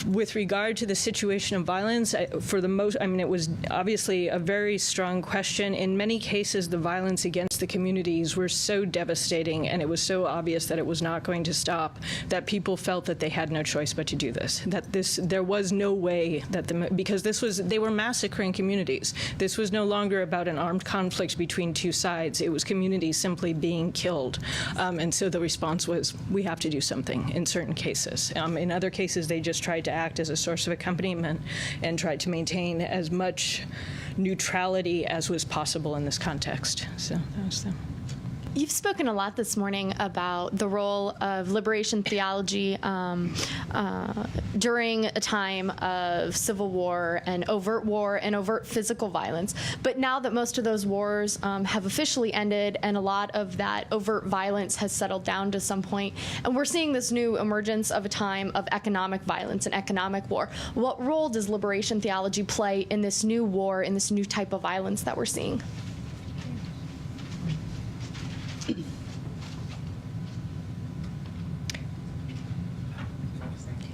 with regard to the situation of violence, for the most, I mean, it was obviously a very strong question. In many cases, the violence against the communities were so devastating, and it was so obvious that it was not going to stop, that people felt that they had no choice but to do this. That there was no way that because they were massacring communities. This was no longer about an armed conflict between two sides. It was communities simply being killed, and so the response was, we have to do something in certain cases. In other cases, they just tried to act as a source of accompaniment and tried to maintain as much neutrality as was possible in this context. So that was them. You've spoken a lot this morning about the role of liberation theology during a time of civil war and overt physical violence. But now that most of those wars have officially ended and a lot of that overt violence has settled down to some point, and we're seeing this new emergence of a time of economic violence and economic war, what role does liberation theology play in this new war, in this new type of violence that we're seeing?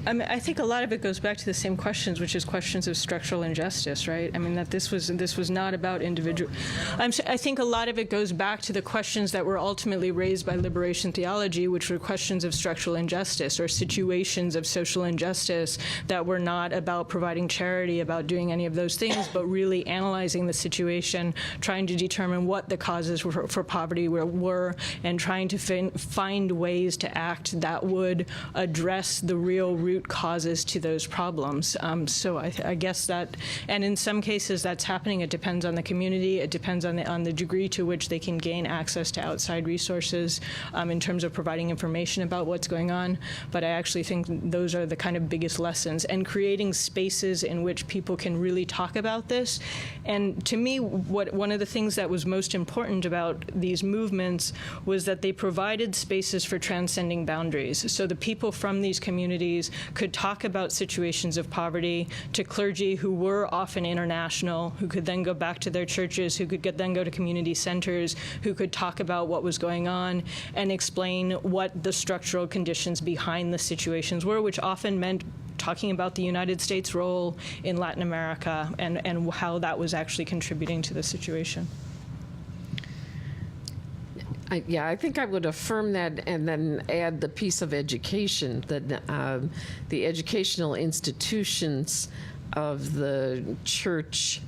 I mean, I think a lot of it goes back to the same questions, which is questions of structural injustice, right? I mean, that this was not about individual. I think a lot of it goes back to the questions that were ultimately raised by liberation theology, which were questions of structural injustice or situations of social injustice that were not about providing charity, about doing any of those things, but really analyzing the situation, trying to determine what the causes for poverty were, and trying to find ways to act that would address the real root causes to those problems. So I guess that, and in some cases that's happening. It depends on the community. It depends on the degree to which they can gain access to outside resources in terms of providing information about what's going on. But I actually think those are the kind of biggest lessons, and creating spaces in which people can really talk about this. And to me, one of the things that was most important about these movements was that they provided spaces for transcending boundaries. So the people from these communities could talk about situations of poverty to clergy who were often international, who could then go back to their churches, who could then go to community centers, who could talk about what was going on and explain what the structural conditions behind the situations were, which often meant talking about the United States' role in Latin America and how that was actually contributing to the situation. I think I would affirm that and then add the piece of education, that the educational institutions of the church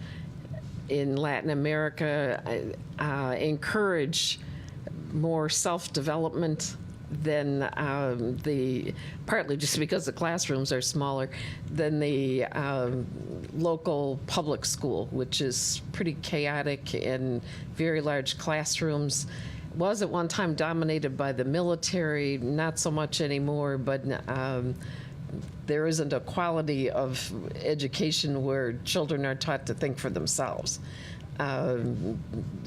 in Latin America encourage more self-development than partly just because the classrooms are smaller, than the local public school, which is pretty chaotic and very large classrooms. Was at one time dominated by the military, not so much anymore, but there isn't a quality of education where children are taught to think for themselves.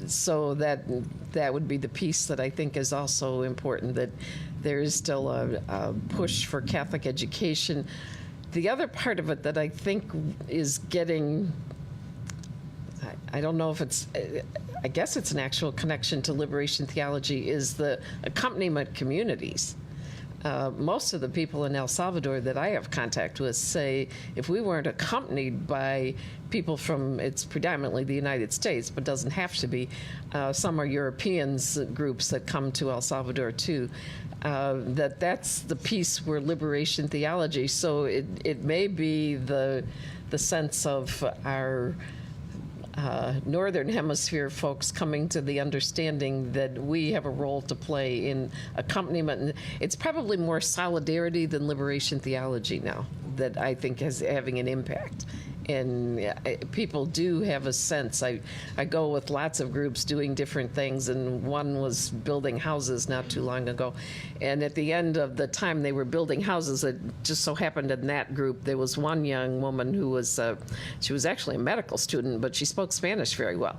So that would be the piece that I think is also important, that there is still a push for Catholic education. The other part of it that I think is getting, I don't know if it's, I guess it's an actual connection to liberation theology, is the accompaniment communities. Most of the people in El Salvador that I have contact with say if we weren't accompanied by people from, it's predominantly the United States, but doesn't have to be, some are Europeans groups that come to El Salvador too, that's the piece where liberation theology, so it may be the sense of our Northern Hemisphere folks coming to the understanding that we have a role to play in accompaniment. And it's probably more solidarity than liberation theology now that I think is having an impact. And people do have a sense. I go with lots of groups doing different things, and one was building houses not too long ago. And at the end of the time they were building houses, it just so happened in that group there was one young woman who was, she was actually a medical student, but she spoke Spanish very well.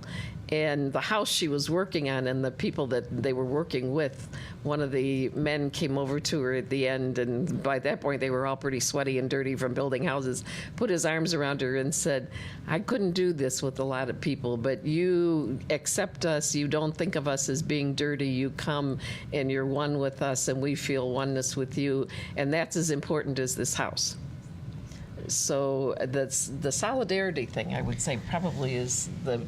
And the house she was working on and the people that they were working with, one of the men came over to her at the end, and by that point they were all pretty sweaty and dirty from building houses, put his arms around her and said, I couldn't do this with a lot of people, but you accept us, you don't think of us as being dirty, you come and you're one with us and we feel oneness with you, and that's as important as this house. So that's the solidarity thing, I would say, probably is the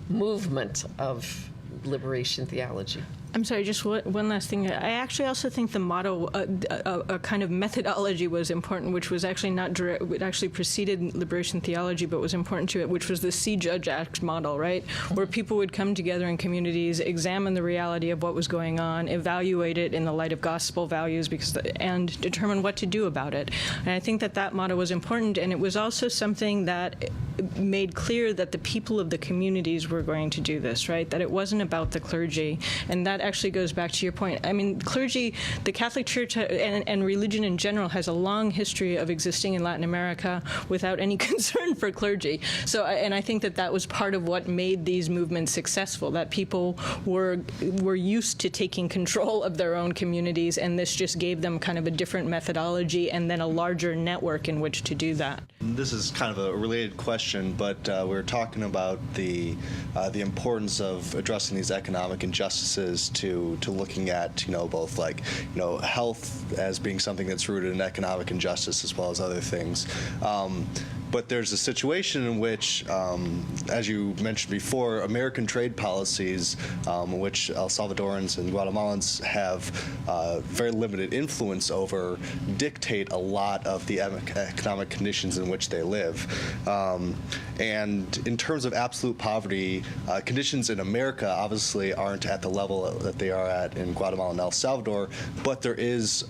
movement of liberation theology. I'm sorry, just one last thing. I actually also think the motto, a kind of methodology was important, which was actually not direct, it actually preceded liberation theology, but was important to it, which was the See, Judge, Act model, right? Where people would come together in communities, examine the reality of what was going on, evaluate it in the light of gospel values, and determine what to do about it. And I think that motto was important, and it was also something that made clear that the people of the communities were going to do this, right? That it wasn't about the clergy, and that actually goes back to your point. I mean, clergy, the Catholic Church and religion in general has a long history of existing in Latin America without any concern for clergy. So, and I think that was part of what made these movements successful, that people were used to taking control of their own communities, and this just gave them kind of a different methodology and then a larger network in which to do that. This is kind of a related question, but we're talking about the importance of addressing these economic injustices to looking at, both health as being something that's rooted in economic injustice as well as other things. But there's a situation in which, as you mentioned before, American trade policies, which El Salvadorans and Guatemalans have very limited influence over, dictate a lot of the economic conditions in which they live. And in terms of absolute poverty, conditions in America obviously aren't at the level that they are at in Guatemala and El Salvador, but there is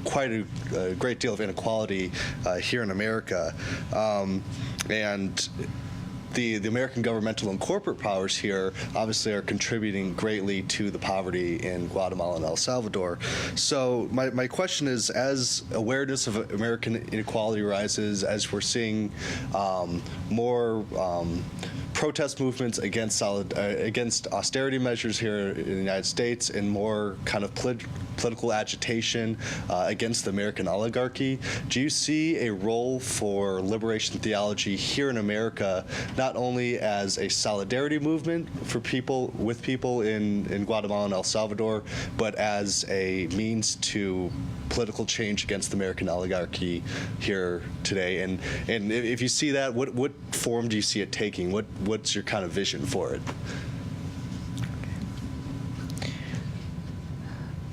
quite a great deal of inequality here in America. And the American governmental and corporate powers here obviously are contributing greatly to the poverty in Guatemala and El Salvador. So my question is, as awareness of American inequality rises, as we're seeing more protest movements against austerity measures here in the United States and more kind of political agitation against the American oligarchy, do you see a role for liberation theology here in America, not only as a solidarity movement for people in Guatemala and El Salvador, but as a means to political change against the American oligarchy here today? And if you see that, what form do you see it taking? What's your kind of vision for it?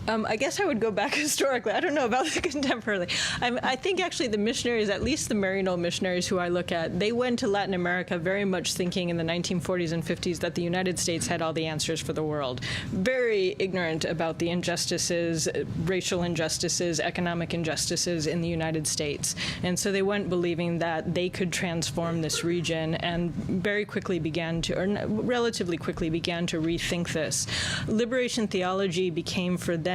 I guess I would go back historically. I don't know about the contemporary. I think actually the missionaries, at least the Maryknoll missionaries who I look at, they went to Latin America very much thinking in the 1940s and 50s that the United States had all the answers for the world. Very ignorant about the injustices, racial injustices, economic injustices in the United States. And so they went believing that they could transform this region, and very quickly relatively quickly began to rethink this. Liberation theology became for them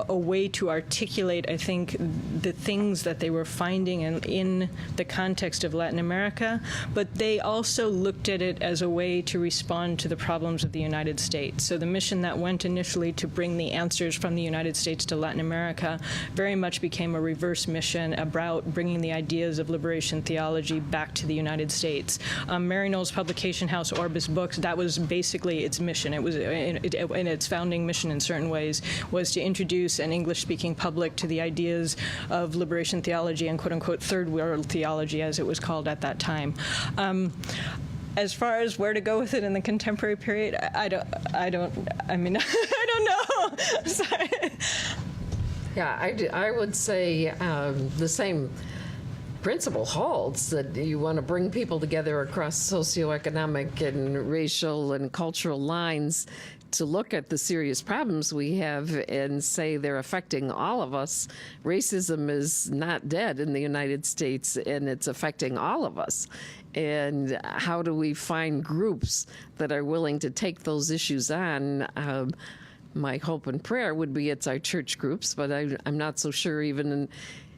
a way to articulate, I think, the things that they were finding in the context of Latin America, but they also looked at it as a way to respond to the problems of the United States. So the mission that went initially to bring the answers from the United States to Latin America very much became a reverse mission about bringing the ideas of liberation theology back to the United States. Maryknoll's publication house, Orbis Books, that was basically its mission. It was in its founding mission in certain ways was to introduce an English-speaking public to the ideas of liberation theology and quote-unquote third world theology, as it was called at that time. As far as where to go with it in the contemporary period, I don't know. Sorry. Yeah, I would say the same principle holds, that you want to bring people together across socioeconomic and racial and cultural lines to look at the serious problems we have and say they're affecting all of us. Racism is not dead in the United States, and it's affecting all of us. And how do we find groups that are willing to take those issues on? My hope and prayer would be it's our church groups, but I'm not so sure even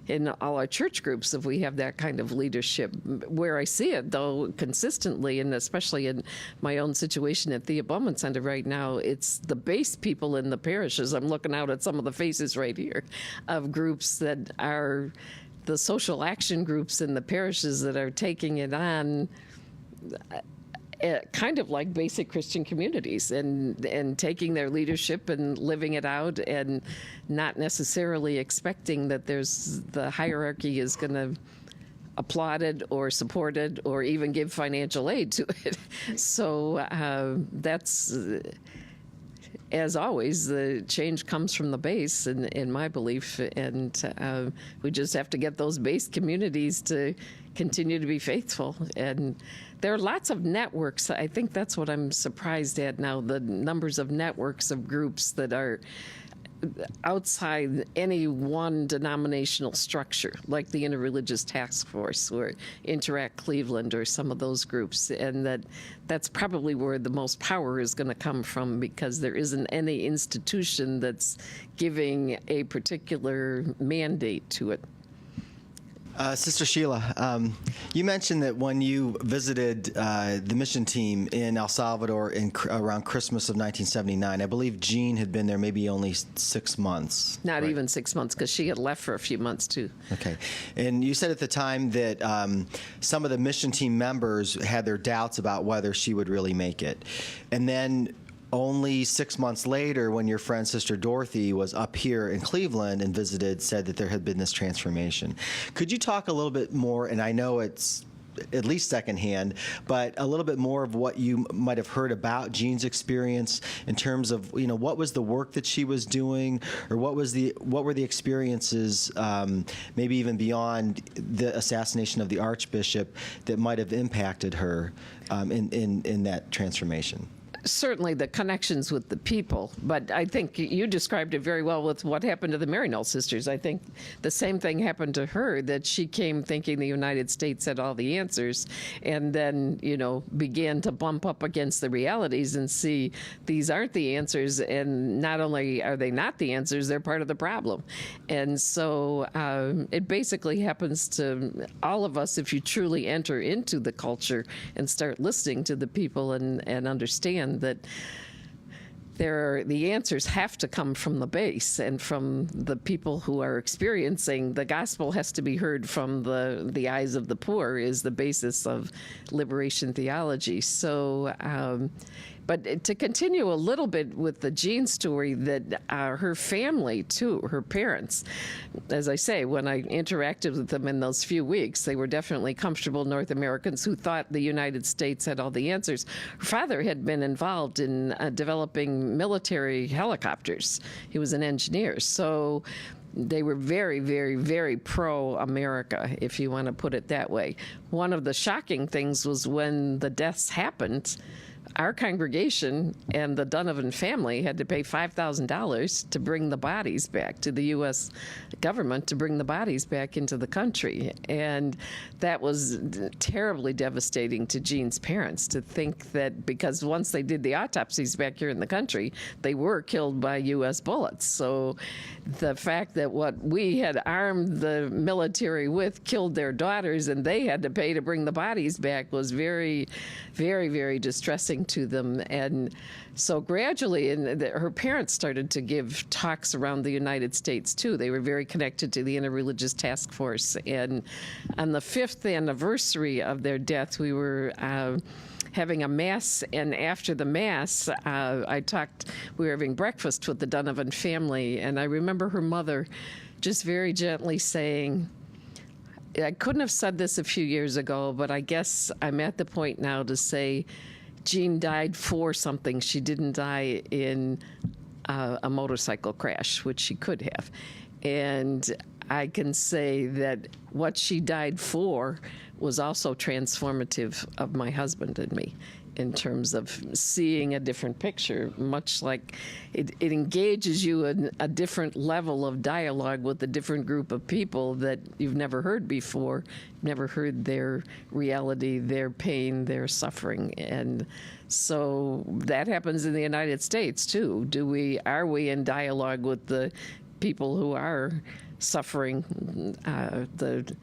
in all our church groups if we have that kind of leadership. Where I see it, though, consistently, and especially in my own situation at the Bowman Center right now, it's the base people in the parishes. I'm looking out at some of the faces right here of groups that are the social action groups in the parishes that are taking it on kind of like basic Christian communities, and taking their leadership and living it out, and not necessarily expecting that the hierarchy is going to applauded or supported or even give financial aid to it. So that's, as always, the change comes from the base, in my belief, and we just have to get those base communities to continue to be faithful. And there are lots of networks. I think that's what I'm surprised at now, the numbers of networks of groups that are outside any one denominational structure, like the Interreligious Task Force or Interact Cleveland or some of those groups, and that's probably where the most power is going to come from, because there isn't any institution that's giving a particular mandate to it. Sister Sheila, you mentioned that when you visited the mission team in El Salvador around Christmas of 1979, I believe Jean had been there maybe only 6 months. Not even 6 months, because she had left for a few months, too. Okay. And you said at the time that some of the mission team members had their doubts about whether she would really make it. And then only 6 months later, when your friend Sister Dorothy was up here in Cleveland and visited, said that there had been this transformation. Could you talk a little bit more, and I know it's at least secondhand, but a little bit more of what you might have heard about Jean's experience in terms of, what was the work that she was doing, or what were the experiences, maybe even beyond the assassination of the Archbishop, that might have impacted her in that transformation? Certainly the connections with the people, but I think you described it very well with what happened to the Maryknoll sisters. I think the same thing happened to her, that she came thinking the United States had all the answers, and then, began to bump up against the realities and see these aren't the answers, and not only are they not the answers, they're part of the problem. And so it basically happens to all of us if you truly enter into the culture and start listening to the people and understand that the answers have to come from the base and from the people who are experiencing. The gospel has to be heard from the eyes of the poor, is the basis of liberation theology. So, but to continue a little bit with the Jean story, that her family, too, her parents, as I say, when I interacted with them in those few weeks, they were definitely comfortable North Americans who thought the United States had all the answers. Her father had been involved in developing military helicopters. He was an engineer. So they were very, very, very pro-America, if you want to put it that way. One of the shocking things was when the deaths happened, our congregation and the Donovan family had to pay $5,000 to bring the bodies back to the U.S. government, to bring the bodies back into the country. And that was terribly devastating to Jean's parents, to think that because once they did the autopsies back here in the country, they were killed by U.S. bullets. So the fact that what we had armed the military with killed their daughters, and they had to pay to bring the bodies back, was very, very, very distressing to them. And so gradually, her parents started to give talks around the United States too. They were very connected to the Interreligious Task Force. And on the 5th anniversary of their death, we were having a mass, and after the mass, we were having breakfast with the Donovan family, and I remember her mother just very gently saying, I couldn't have said this a few years ago, but I guess I'm at the point now to say, Jean died for something. She didn't die in a motorcycle crash, which she could have. And I can say that what she died for was also transformative of my husband and me, in terms of seeing a different picture, much like it engages you in a different level of dialogue with a different group of people that you've never heard before, never heard their reality, their pain, their suffering. And so that happens in the United States too. Are we in dialogue with the people who are suffering the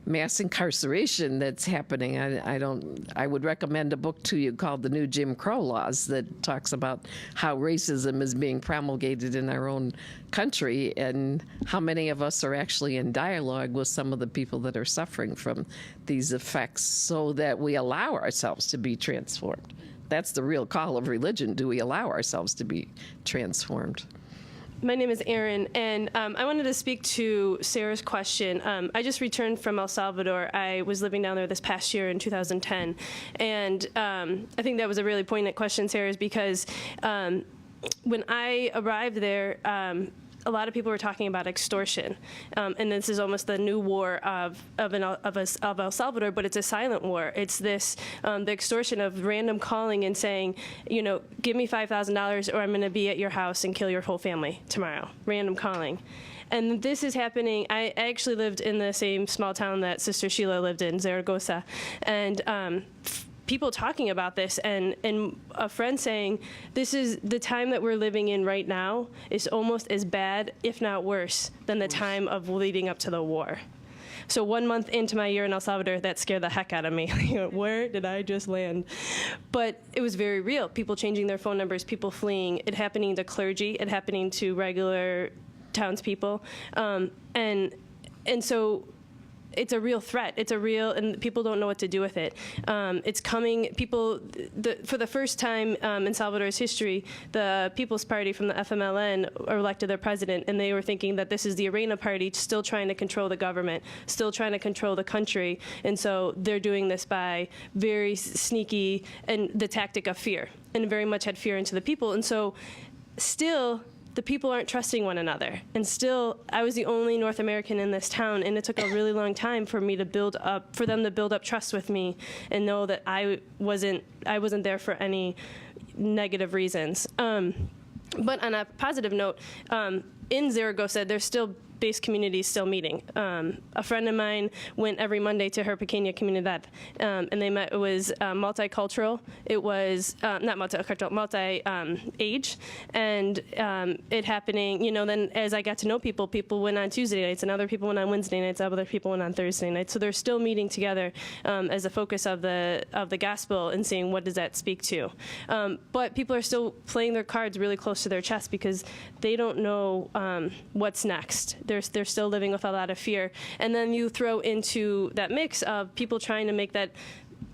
mass incarceration that's happening? I would recommend a book to you called The New Jim Crow Laws, that talks about how racism is being promulgated in our own country, and how many of us are actually in dialogue with some of the people that are suffering from these effects, so that we allow ourselves to be transformed. That's the real call of religion. Do we allow ourselves to be transformed? My name is Erin, and I wanted to speak to Sarah's question. I just returned from El Salvador. I was living down there this past year in 2010, and I think that was a really poignant question, Sarah's, because when I arrived there, a lot of people were talking about extortion, and this is almost the new war of El Salvador, but it's a silent war. It's this the extortion of random calling and saying, you know, give me $5,000 or I'm going to be at your house and kill your whole family tomorrow. Random calling. And this is happening. I actually lived in the same small town that Sister Sheila lived in, Zaragoza, and people talking about this, and a friend saying, this is the time that we're living in right now is almost as bad, if not worse, than the time of leading up to the war. So 1 month into my year in El Salvador, that scared the heck out of me. Where did I just land? But it was very real. People changing their phone numbers, people fleeing, it happening to clergy, it happening to regular townspeople. And so it's a real threat. It's a real, and people don't know what to do with it. It's coming, for the first time in Salvador's history, the People's Party from the FMLN elected their president, and they were thinking that this is the Arena Party still trying to control the government, still trying to control the country, and so they're doing this by very sneaky, and the tactic of fear, and very much had fear into the people, and so still, the people aren't trusting one another. And still, I was the only North American in this town, and it took a really long time for them to build up trust with me and know that I wasn't there for any negative reasons. But on a positive note, in Zaragoza, there's still base communities still meeting. A friend of mine went every Monday to her pequeña comunidad, and they met. It was multicultural. It was not multicultural, multi-age, and it happening. You know, then as I got to know people went on Tuesday nights, and other people went on Wednesday nights, other people went on Thursday nights. So they're still meeting together as a focus of the gospel and seeing what does that speak to. But people are still playing their cards really close to their chest because they don't know what's next. They're still living with a lot of fear. And then you throw into that mix of people trying to make that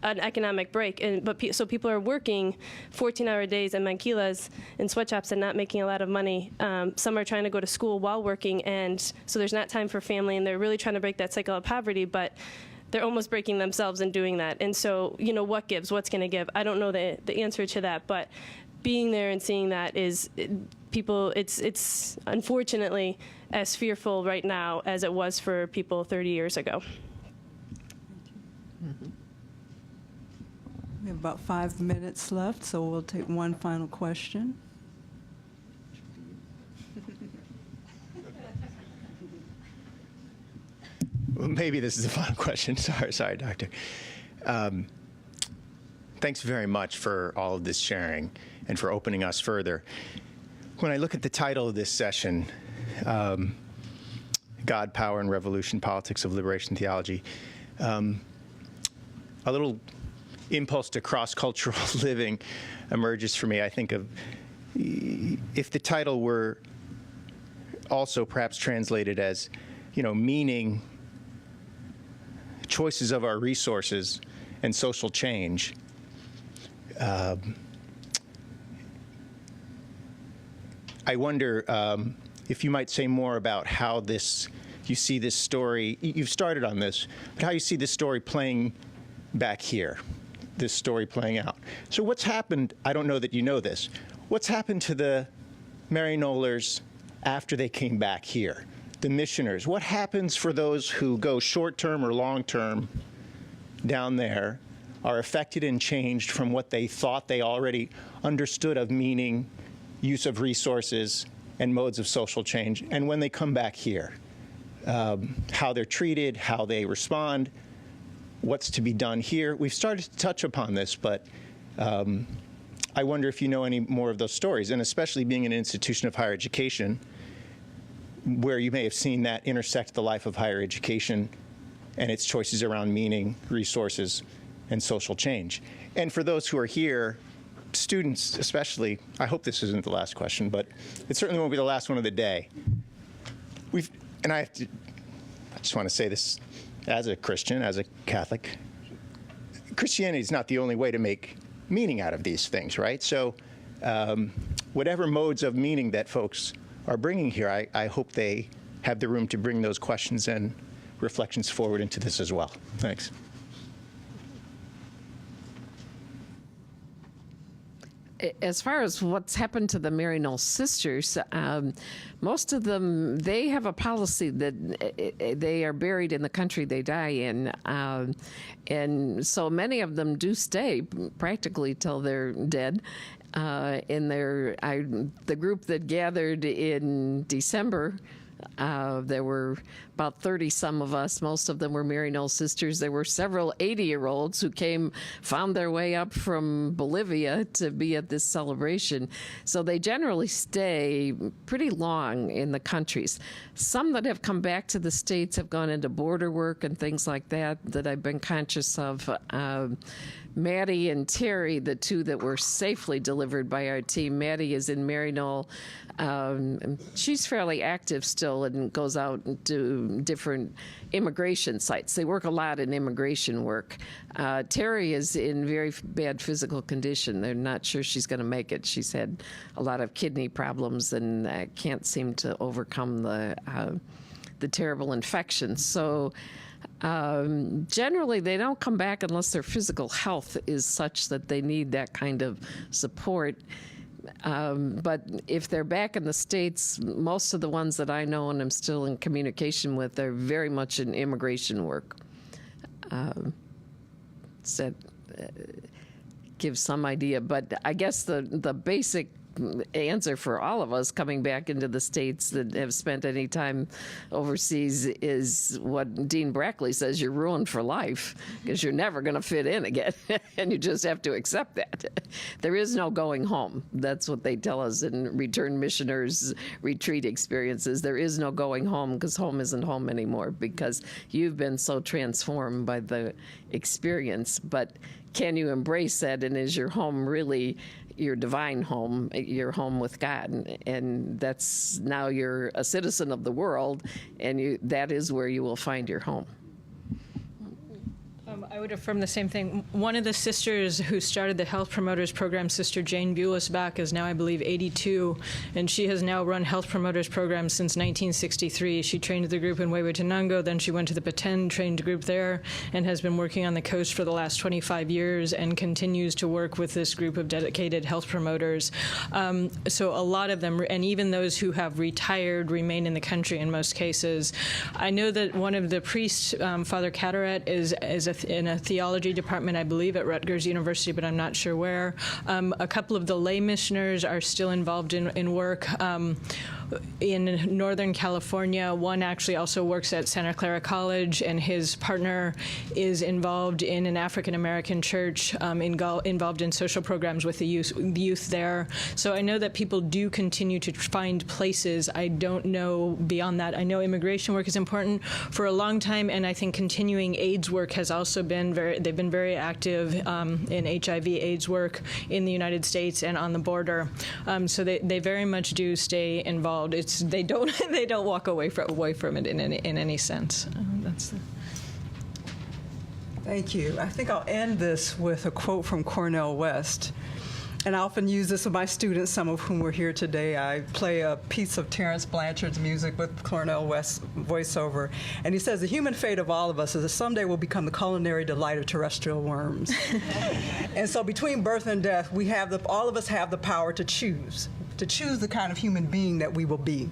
an economic break. So people are working 14-hour days in maquilas and sweatshops and not making a lot of money. Some are trying to go to school while working, and so there's not time for family, and they're really trying to break that cycle of poverty, but they're almost breaking themselves in doing that. And so, you know, what gives? What's going to give? I don't know the answer to that, but being there and seeing that is people, it's unfortunately as fearful right now as it was for people 30 years ago. Mm-hmm. We have about 5 minutes left, so we'll take one final question. Well, maybe this is the final question. Sorry, Doctor. Thanks very much for all of this sharing and for opening us further. When I look at the title of this session, God, Power, and Revolution, Politics of Liberation Theology, a little impulse to cross-cultural living emerges for me. I think of if the title were also perhaps translated as, you know, meaning, choices of our resources, and social change. I wonder if you might say more about how you see this story, you've started on this, but how you see this story playing back here, this story playing out. So what's happened, I don't know that you know this, what's happened to the Maryknollers after they came back here? The missioners, what happens for those who go short-term or long-term down there, are affected and changed from what they thought they already understood of meaning, use of resources, and modes of social change, and when they come back here, how they're treated, how they respond, what's to be done here. We've started to touch upon this, but I wonder if you know any more of those stories, and especially being an institution of higher education, where you may have seen that intersect the life of higher education and its choices around meaning, resources, and social change. And for those who are here, students especially, I hope this isn't the last question, but it certainly won't be the last one of the day. I just want to say this as a Christian, as a Catholic, Christianity is not the only way to make meaning out of these things, right? So whatever modes of meaning that folks are bringing here, I hope they have the room to bring those questions and reflections forward into this as well. Thanks. As far as what's happened to the Maryknoll sisters, most of them, they have a policy that they are buried in the country they die in. And so many of them do stay practically till they're dead. The group that gathered in December, there were about 30 some of us. Most of them were Maryknoll sisters. There were several 80-year-olds who found their way up from Bolivia to be at this celebration. So they generally stay pretty long in the countries. Some that have come back to the States have gone into border work and things like that I've been conscious of. Maddie and Terry, the two that were safely delivered by our team. Maddie is in Maryknoll. She's fairly active still and goes out to different immigration sites. They work a lot in immigration work. Terry is in very bad physical condition. They're not sure she's going to make it. She's had a lot of kidney problems and can't seem to overcome the terrible infection. So generally, they don't come back unless their physical health is such that they need that kind of support. But if they're back in the States, most of the ones that I know and I'm still in communication with are very much in immigration work. So that gives some idea. But I guess the basic answer for all of us coming back into the States that have spent any time overseas is what Dean Brackley says: you're ruined for life because you're never going to fit in again. And you just have to accept that. There is no going home. That's what they tell us in Returned Missioners retreat experiences. There is no going home because home isn't home anymore because you've been so transformed by the experience. But can you embrace that, and is your home really your divine home, your home with God? And that's now you're a citizen of the world, and that is where you will find your home. I would affirm the same thing. One of the sisters who started the Health Promoters Program, Sister Jane Bulisbach, is now, I believe, 82, and she has now run Health Promoters Programs since 1963. She trained the group in Huehuetenango, then she went to the Petén, trained a group there, and has been working on the coast for the last 25 years and continues to work with this group of dedicated health promoters. So a lot of them, and even those who have retired, remain in the country in most cases. I know that one of the priests, Father Cataract, is in a theology department, I believe, at Rutgers University, but I'm not sure where. A couple of the lay missioners are still involved in work. In Northern California, one actually also works at Santa Clara College, and his partner is involved in an African-American church, involved in social programs with the youth there. So I know that people do continue to find places. I don't know beyond that. I know immigration work is important for a long time, and I think continuing AIDS work has also been they've been very active in HIV/AIDS work in the United States and on the border. So they very much do stay involved. They don't walk away from it in any sense. Thank you. I think I'll end this with a quote from Cornel West. And I often use this with my students, some of whom are here today. I play a piece of Terence Blanchard's music with Cornel West's voiceover. And he says, the human fate of all of us is that someday we'll become the culinary delight of terrestrial worms. And so between birth and death, all of us have the power to choose the kind of human being that we will be,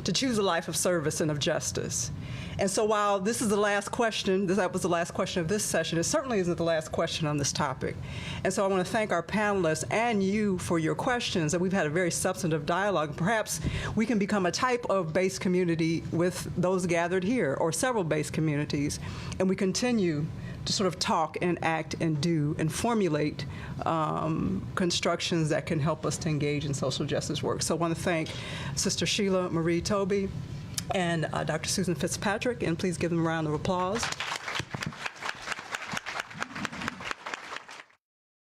to choose a life of service and of justice. And so while this is the last question, that was the last question of this session, it certainly isn't the last question on this topic. And so I want to thank our panelists and you for your questions, and we've had a very substantive dialogue. Perhaps we can become a type of base community with those gathered here, or several base communities, and we continue to sort of talk and act and do and formulate constructions that can help us to engage in social justice work. So I want to thank Sister Sheila Marie Toby and Dr. Susan Fitzpatrick, and please give them a round of applause.